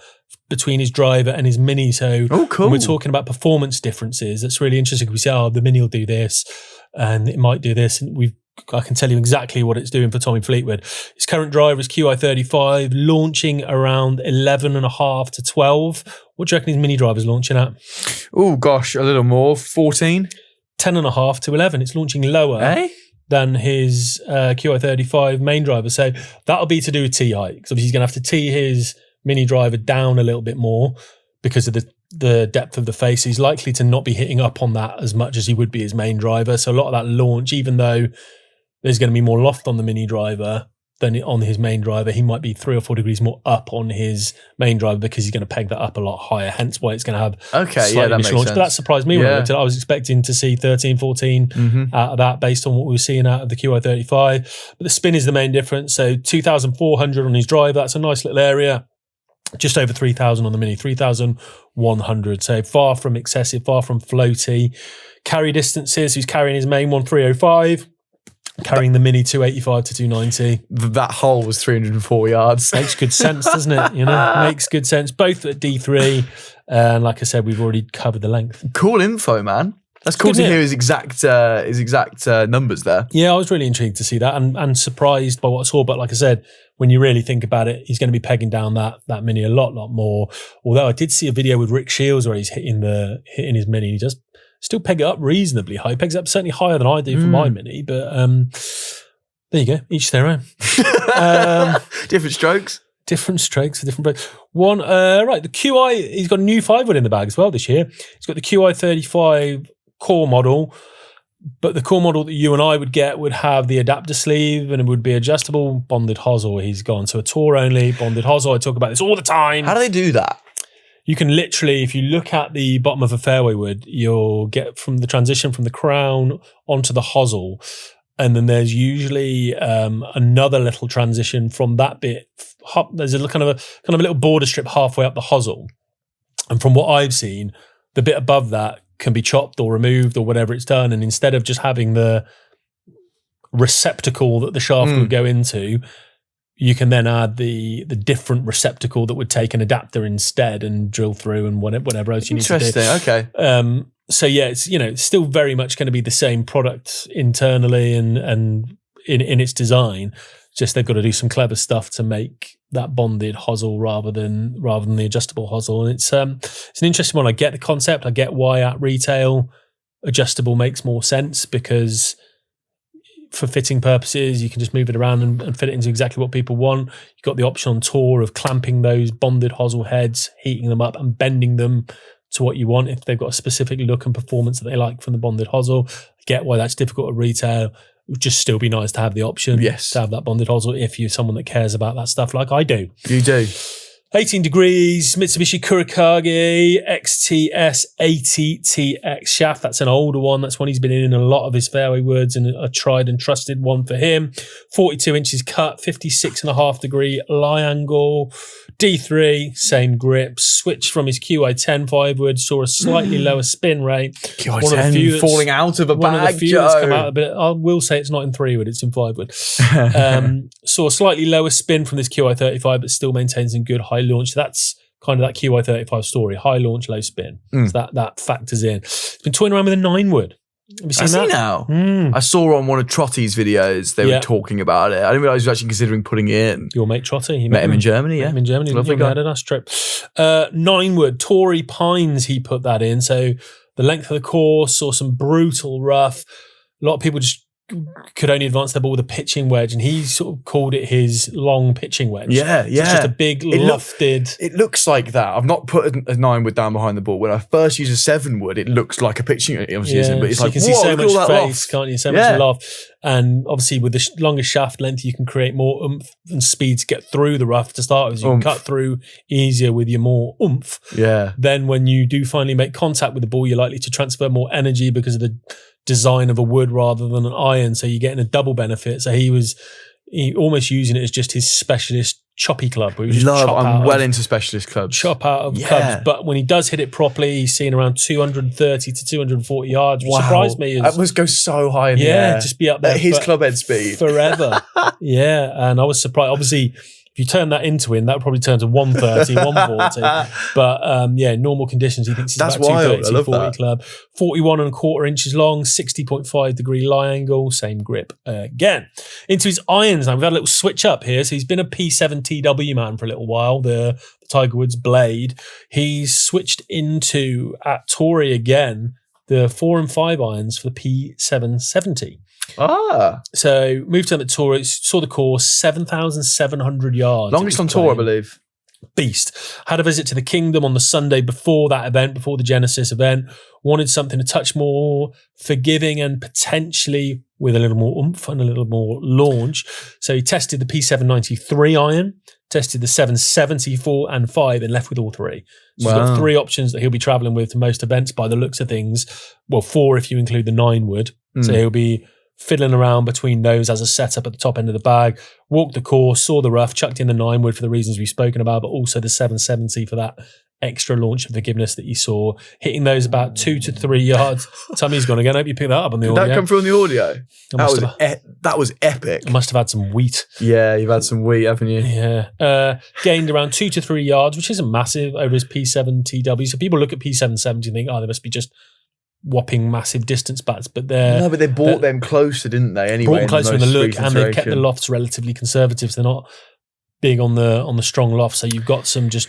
between his driver and his Mini. So cool. When we're talking about performance differences, that's really interesting. We say, the Mini will do this and it might do this. And I can tell you exactly what it's doing for Tommy Fleetwood. His current driver is QI35, launching around 11.5 to 12. What do you reckon his Mini driver's launching at? Oh, gosh, a little more. 14? 10.5 to 11. It's launching lower. Than his QI35 main driver. So that'll be to do with tee height. Because obviously he's going to have to tee his mini driver down a little bit more because of the depth of the face. He's likely to not be hitting up on that as much as he would be his main driver. So a lot of that launch, even though there's going to be more loft on the mini driver than on his main driver, he might be 3 or 4 degrees more up on his main driver because he's going to peg that up a lot higher. Hence why it's going to have that makes sense. But that surprised me when I looked at it. I was expecting to see 13, 14 out of that based on what we were seeing out of the QI35. But the spin is the main difference. So 2,400 on his driver. That's a nice little area. Just over 3,000 on the Mini, 3,100. So far from excessive, far from floaty. Carry distances, he's carrying his main one 305. Carrying the Mini 285 to 290. That hole was 304 yards. Makes good sense, doesn't it? Makes good sense. Both at D3. And like I said, we've already covered the length. Cool info, man. That's cool to hear his exact numbers there. Yeah, I was really intrigued to see that and surprised by what I saw. But like I said, when you really think about it, he's going to be pegging down that Mini a lot more. Although I did see a video with Rick Shields where he's hitting his Mini. He does still peg it up reasonably high. He pegs it up certainly higher than I do for my Mini. But there you go. Each their own. Different strokes. Different strokes for different breaks. Right, the QI, he's got a new 5-wood in the bag as well this year. He's got the QI35 core model, but the core model that you and I would get would have the adapter sleeve and it would be adjustable bonded hosel. He's gone to a tour only bonded hosel. I talk about this all the time. How do they do that? you can literally, if you look at the bottom of a fairway wood, you'll get from the transition from the crown onto the hosel. And then there's usually another little transition from that bit. There's a kind of a little border strip halfway up the hosel. And from what I've seen, the bit above that can be chopped or removed or whatever it's done. And instead of just having the receptacle that the shaft would go into, you can then add the different receptacle that would take an adapter instead and drill through and whatever else you need to do. Interesting. Okay. So yeah, it's still very much going to be the same product internally and in its design. Just they've got to do some clever stuff to make that bonded hosel rather than the adjustable hosel. And it's an interesting one. I get the concept. I get why at retail adjustable makes more sense, because for fitting purposes, you can just move it around and fit it into exactly what people want. You've got the option on tour of clamping those bonded hosel heads, heating them up and bending them to what you want if they've got a specific look and performance that they like from the bonded hosel. I get why that's difficult at retail. It would just still be nice to have the option to have that bonded hosel if you're someone that cares about that stuff like I do. You do. 18 degrees, Mitsubishi Kurikage XTS 80TX shaft. That's an older one. That's one he's been in a lot of his fairway woods and a tried and trusted one for him. 42 inches cut, 56.5 degree lie angle. D3, same grip. Switched from his QI10 5 wood, saw a slightly lower spin rate. QI10 falling out of a bag, one of the few that's come out a bit. I will say it's not in 3 wood, it's in 5 wood. Saw a slightly lower spin from this QI35, but still maintains a good high launch. So that's kind of that QI35 story. High launch, low spin. So that factors in. It's been toying around with a 9 wood. Have you seen that? Now? I saw on one of Trotty's videos, they were talking about it. I didn't realise he was actually considering putting it in. Your mate Trotty. Met him in Germany, Met him in Germany. Lovely guy. Had a nice trip. 9 wood, Tory Pines, he put that in. So the length of the course, saw some brutal rough. A lot of people just could only advance the ball with a pitching wedge, and he sort of called it his long pitching wedge. Yeah. So it's just a big lofted. It looks like that. I've not put a 9 wood down behind the ball. When I first used a 7 wood, it looks like a pitching I was using, but it's so like, you can see so much face, loft. can't you? So much loft. And obviously with the longer shaft length, you can create more oomph and speed to get through the rough to start with. You can cut through easier with your more oomph. Yeah. Then when you do finally make contact with the ball, you're likely to transfer more energy because of the design of a wood rather than an iron, so you're getting a double benefit. So he almost using it as just his specialist choppy club. I'm well into specialist clubs. Chop out of clubs, but when he does hit it properly, he's seeing around 230 to 240 yards, which surprised me. That must go so high in the air. Just be up there at his club head speed forever. And I was surprised. Obviously, if you turn that into wind, that would probably turn to 130, 140. But normal conditions, he thinks it's about 230, 240 club. 41.25 inches long, 60.5 degree lie angle, same grip again. Into his irons now. We've had a little switch up here. So he's been a P7 TW man for a little while, the Tiger Woods blade. He's switched into, at Tory again, the 4 and 5 irons for the P770. So moved on the tour, saw the course, 7,700 yards. Longest on tour, I believe. Beast. Had a visit to the Kingdom on the Sunday before that event, before the Genesis event. Wanted something a touch more forgiving and potentially with a little more oomph and a little more launch. So he tested the P793 iron, tested the 774 and 5 and left with all 3. So he's got 3 options that he'll be traveling with to most events by the looks of things. Well, 4 if you include the 9 wood. So he'll be fiddling around between those as a setup at the top end of the bag, walked the course, saw the rough, chucked in the 9 wood for the reasons we've spoken about, but also the 770 for that extra launch of forgiveness that you saw, hitting those about 2 to 3 yards. Tommy's gone again. I hope you picked that up on the audio. Did that come through on the audio? That was epic. I must have had some wheat. Yeah, you've had some wheat, haven't you? Yeah. Gained around 2 to 3 yards, which isn't massive over his P7 TW. So people look at P770 and think, they must be just whopping massive distance bats, but they brought them closer, didn't they? Anyway, brought them closer in the look, and they've kept the lofts relatively conservative. So they're not big on the strong loft. So you've got some just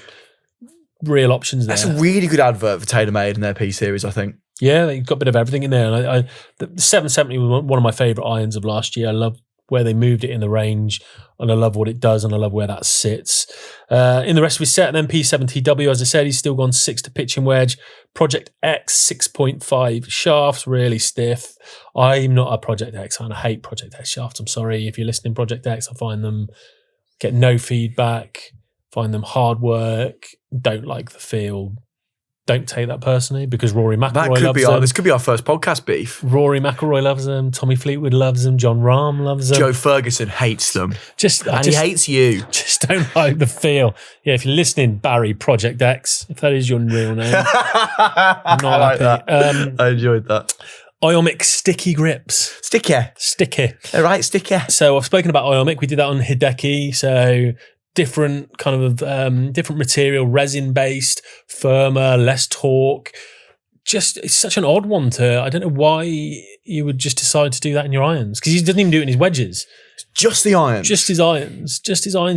real options there. That's a really good advert for TaylorMade and their P series, I think. Yeah, they've got a bit of everything in there. And the 770 was one of my favourite irons of last year. I love where they moved it in the range, and I love what it does, and I love where that sits. In the rest of his set, then P7TW, as I said, he's still gone 6 to pitching wedge. Project X, 6.5 shafts, really stiff. I'm not a Project X fan. I hate Project X shafts. I'm sorry if you're listening, Project X. I find them get no feedback. find them hard work, don't like the feel. Don't take that personally because Rory McIlroy loves them. This could be our first podcast beef. Rory McIlroy loves them. Tommy Fleetwood loves them. John Rahm loves them. Joe Ferguson hates them. He hates you. Just don't like the feel. Yeah, if you're listening, Barry, Project X, if that is your real name. I'm not I like happy. that. I enjoyed that. Iomic sticky grips. Sticky. All right, sticky. So I've spoken about Iomic. We did that on Hideki. So different kind of different material, resin based, firmer, less torque. Just it's such an odd one to. I don't know why you would just decide to do that in your irons because he doesn't even do it in his wedges. Just the irons. Just his irons.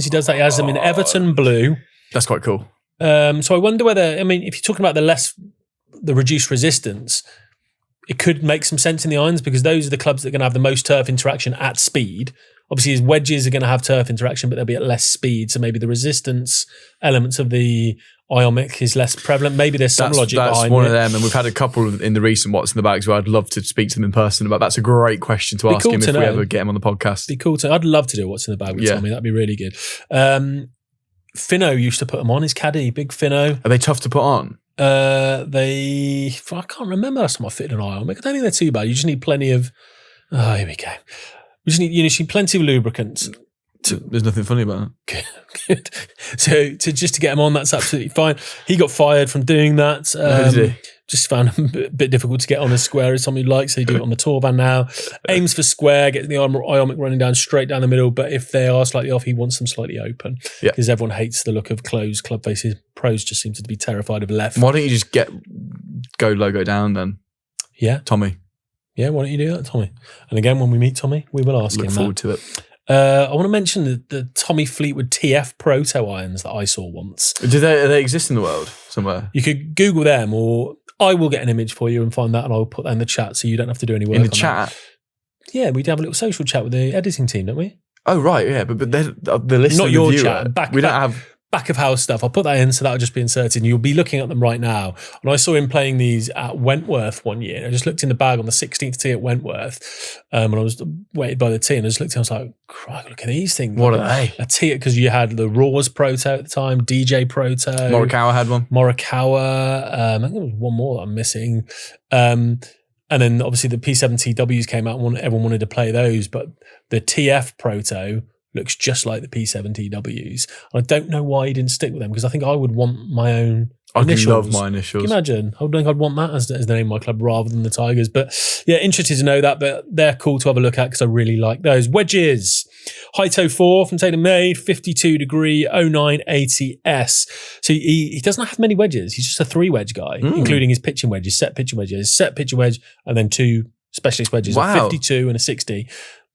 He does that. He has them in Everton blue. That's quite cool. So I wonder whether if you're talking about the reduced resistance, it could make some sense in the irons because those are the clubs that are going to have the most turf interaction at speed. Obviously, his wedges are going to have turf interaction, but they'll be at less speed. So maybe the resistance elements of the Iomic is less prevalent. Maybe there's some logic behind it. That's one of them. And we've had a couple in the recent What's in the Bags where I'd love to speak to them in person about. That's a great question to ask him if we ever get him on the podcast. Be cool to. I'd love to do What's in the Bag with Tommy. That'd be really good. Finno used to put them on, his caddy, big Finno. Are they tough to put on? I can't remember last time I fitted an Iomic. I don't think they're too bad. You just need plenty of. Oh, here we go. You just need plenty of lubricants. There's nothing funny about that. Good. So to get him on, that's absolutely fine. He got fired from doing that. Did he? Just found him a bit difficult to get on as square as somebody likes. So he do it on the tour van now. Aims for square, gets the Iomic running down straight down the middle. But if they are slightly off, he wants them slightly open. Because everyone hates the look of closed club faces. Pros just seem to be terrified of left. Why don't you just go logo down then? Yeah. Tommy. Yeah, why don't you do that, Tommy? And again, when we meet Tommy, we will ask him. Look forward to it. I want to mention the Tommy Fleetwood TF Proto irons that I saw once. Do they exist in the world somewhere? You could Google them, or I will get an image for you and find that, and I'll put that in the chat so you don't have to do any work. In the chat? That. Yeah, we have a little social chat with the editing team, don't we? Oh, right, yeah, but the listener, not your viewer, chat. We don't have back of house stuff. I'll put that in, so that'll just be inserted. And you'll be looking at them right now. And I saw him playing these at Wentworth one year. I just looked in the bag on the 16th tee at Wentworth, and I was waited by the tee, and I just looked and I was like, "Crikey, look at these things!" What are they? A tee, because you had the Roars Proto at the time, DJ Proto, Morikawa had one. I think there was one more that I'm missing. And then obviously the P7TWs came out, and everyone wanted to play those, but the TF Proto looks just like the P7TWs. I don't know why he didn't stick with them, because I think I would want my own initials. I'd love my initials. Can you imagine? I think I'd want that as the name of my club rather than the Tigers. But yeah, interested to know that, but they're cool to have a look at because I really like those. Wedges. Hito 4 from TaylorMade, 52 degree 0980 S. So he doesn't have many wedges. He's just a 3-wedge guy, including his pitching wedges, set pitching wedges, set pitching wedge, and then 2 specialist wedges, a 52 and a 60.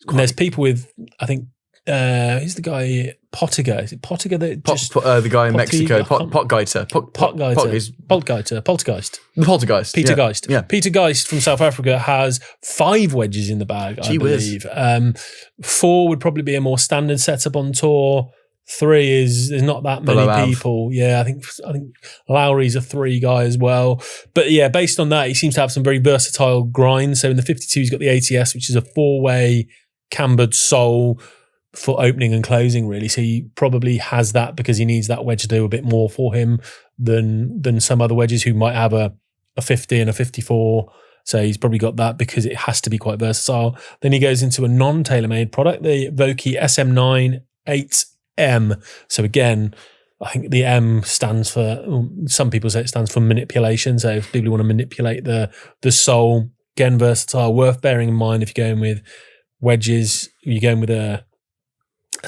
And there's people with, I think, who's the guy? Pottiger. Is it Pottiger? The guy in Mexico. Potgeiter. Poltergeist. The Poltergeist. Peter Geist. Yeah. Peter Geist from South Africa has 5 wedges in the bag, I believe. 4 would probably be a more standard setup on tour. 3 is there's not that many people. Yeah, I think Lowry's a 3 guy as well. But yeah, based on that, he seems to have some very versatile grinds. So in the 52, he's got the ATS, which is a 4-way cambered sole for opening and closing, really. So he probably has that because he needs that wedge to do a bit more for him than some other wedges who might have a 50 and a 54. So he's probably got that because it has to be quite versatile. Then he goes into a non-TaylorMade product, the Vokey SM9 8M. So again, I think the M stands for, some people say it stands for manipulation. So if people want to manipulate the sole, again, versatile, worth bearing in mind if you're going with wedges, you're going with a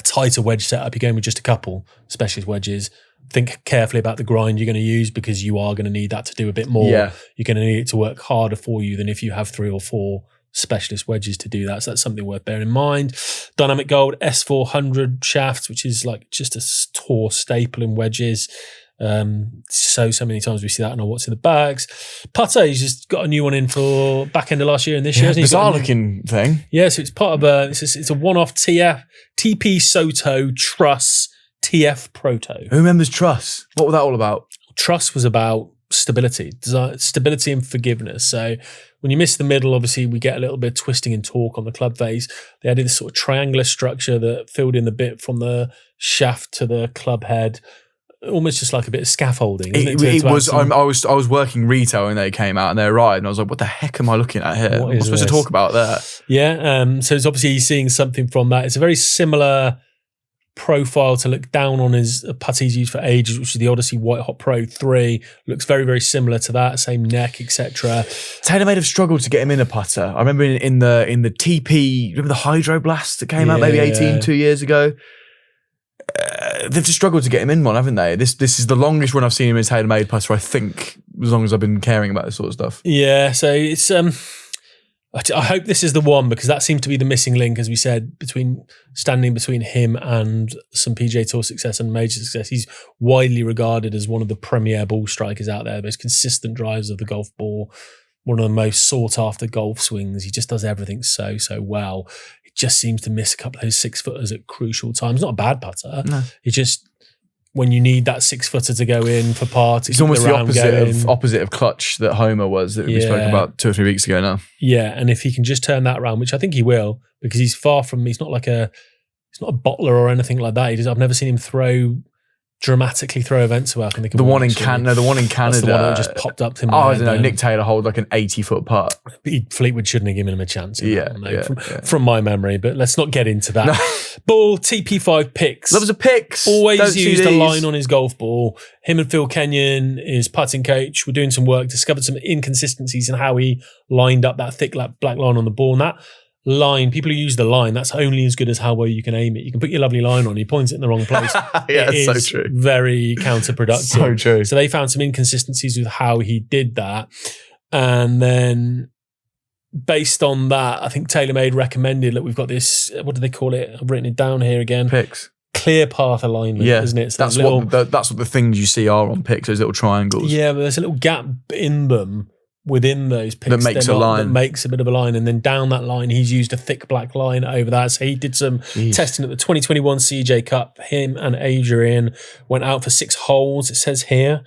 tighter wedge setup, you're going with just a couple specialist wedges. Think carefully about the grind you're going to use because you are going to need that to do a bit more. Yeah. You're going to need it to work harder for you than if you have 3 or 4 specialist wedges to do that. So that's something worth bearing in mind. Dynamic Gold S400 shafts, which is like just a tour staple in wedges. So many times we see that on What's in the Bags. Putter, he's just got a new one in for back end of last year and this year. Bizarre looking thing. Yeah, so it's part of it's a one-off TP Soto Truss TF Proto. Who remembers Truss? What was that all about? Truss was about stability and forgiveness. So when you miss the middle, obviously we get a little bit of twisting and torque on the club face. They added this sort of triangular structure that filled in the bit from the shaft to the club head, almost just like a bit of scaffolding. It was. I was working retail when they came out and they arrived, and I was like, "What the heck am I looking at here? What am I supposed to talk about there?" Yeah. So it's obviously he's seeing something from that. It's a very similar profile to look down on his putter he's used for ages, which is the Odyssey White Hot Pro 3. Looks very, very similar to that, same neck, etc. TaylorMade have struggled to get him in a putter. I remember in the TP, remember the Hydro Blast that came out maybe 2 years ago? They've just struggled to get him in one, haven't they? This is the longest run I've seen him in TaylorMade putter, I think, as long as I've been caring about this sort of stuff. Yeah, so it's I hope this is the one, because that seems to be the missing link, as we said, standing between him and some PGA Tour success and major success. He's widely regarded as one of the premier ball strikers out there, the most consistent drives of the golf ball, one of the most sought after golf swings. He just does everything so well. He just seems to miss a couple of those 6-footers at crucial times. Not a bad putter. No. He just, when you need that 6-footer to go in for par, it's almost the opposite of clutch that Homer was that we spoke about 2 or 3 weeks ago now. Yeah, and if he can just turn that around, which I think he will, because he's not a bottler or anything like that. I've never seen him dramatically throw events away. The one in Canada. That's the one that just popped up to me. I don't know. Nick Taylor hold like an 80-foot putt. Fleetwood shouldn't have given him a chance. From my memory, but let's not get into that. Ball, TP5 picks. Loves a picks. Always used a line on his golf ball. Him and Phil Kenyon, his putting coach, were doing some work, discovered some inconsistencies in how he lined up that thick black line on the ball. And that line, people who use the line, that's only as good as how well you can aim it. You can put your lovely line on, he points it in the wrong place. It's so true. Very counterproductive. So true. So they found some inconsistencies with how he did that. And then based on that, I think TaylorMade recommended that we've got this, what do they call it? I've written it down here again. Picks. Clear path alignment, isn't it? So that's what the things you see are on picks, those little triangles. Yeah, but there's a little gap in them within those picks that makes a line. That makes a bit of a line. And then down that line, he's used a thick black line over that. So he did some testing at the 2021 CJ Cup. Him and Adrian went out for 6 holes, it says here,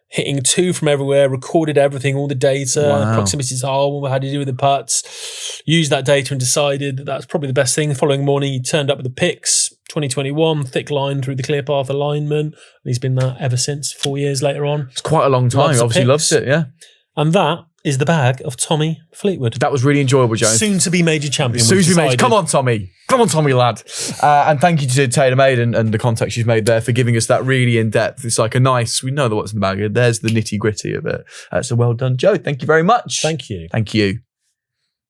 hitting 2 from everywhere, recorded everything, all the data, proximity to the hole, how do you do with the putts, used that data and decided that that's probably the best thing. The following morning, he turned up with the picks, 2021, thick line through the clear path alignment. And he's been that ever since, 4 years later on. It's quite a long time. Obviously loves it, yeah. And that is the bag of Tommy Fleetwood. That was really enjoyable, Jones. Soon to be major champion. Soon to be major. Come on, Tommy. Come on, Tommy, lad. And thank you to TaylorMade and the contacts you've made there for giving us that really in-depth. It's like we know what's in the bag. There's the nitty-gritty of it. So well done, Joe. Thank you very much. Thank you. Thank you.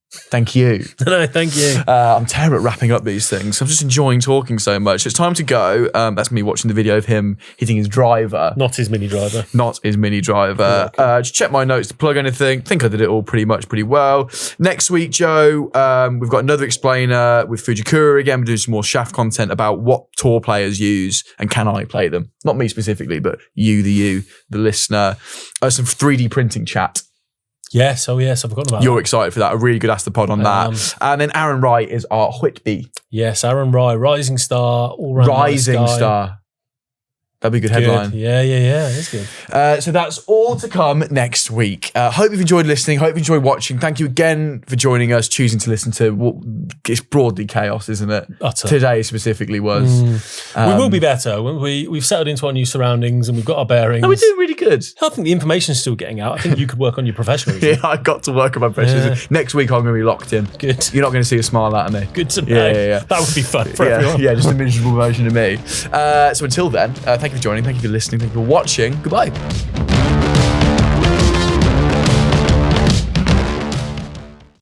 Thank you. No, thank you. I'm terrible at wrapping up these things. I'm just enjoying talking so much. It's time to go. That's me watching the video of him hitting his driver. Not his mini driver. Just check my notes to plug anything. Think I did it all pretty well. Next week, Joe, we've got another explainer with Fujikura again. We're doing some more shaft content about what tour players use and can I play them. Not me specifically, but you, the listener. Some 3D printing chat. Yes, I've forgotten about that. You're excited for that. A really good Ask the Pod on that. And then Aaron Wright is our Whitby. Yes, Aaron Wright, rising star, all-round rising star. That'd be a good headline. Yeah, it's good. So that's all to come next week. Hope you've enjoyed listening. Hope you've enjoyed watching. Thank you again for joining us, choosing to listen to what it's broadly chaos, isn't it? Utter. Today specifically was. We will be better. We've settled into our new surroundings and we've got our bearings. No, we're doing really good. I think the information's still getting out. I think you could work on your professionalism. Yeah, I got to work on my professionalism. Yeah. Next week I'm going to be locked in. Good. You're not going to see a smile out of me. Good to know. Yeah. That would be fun for everyone. Yeah, just a miserable version of me. So until then, thank you for joining. Thank you for listening. Thank you for watching. Goodbye.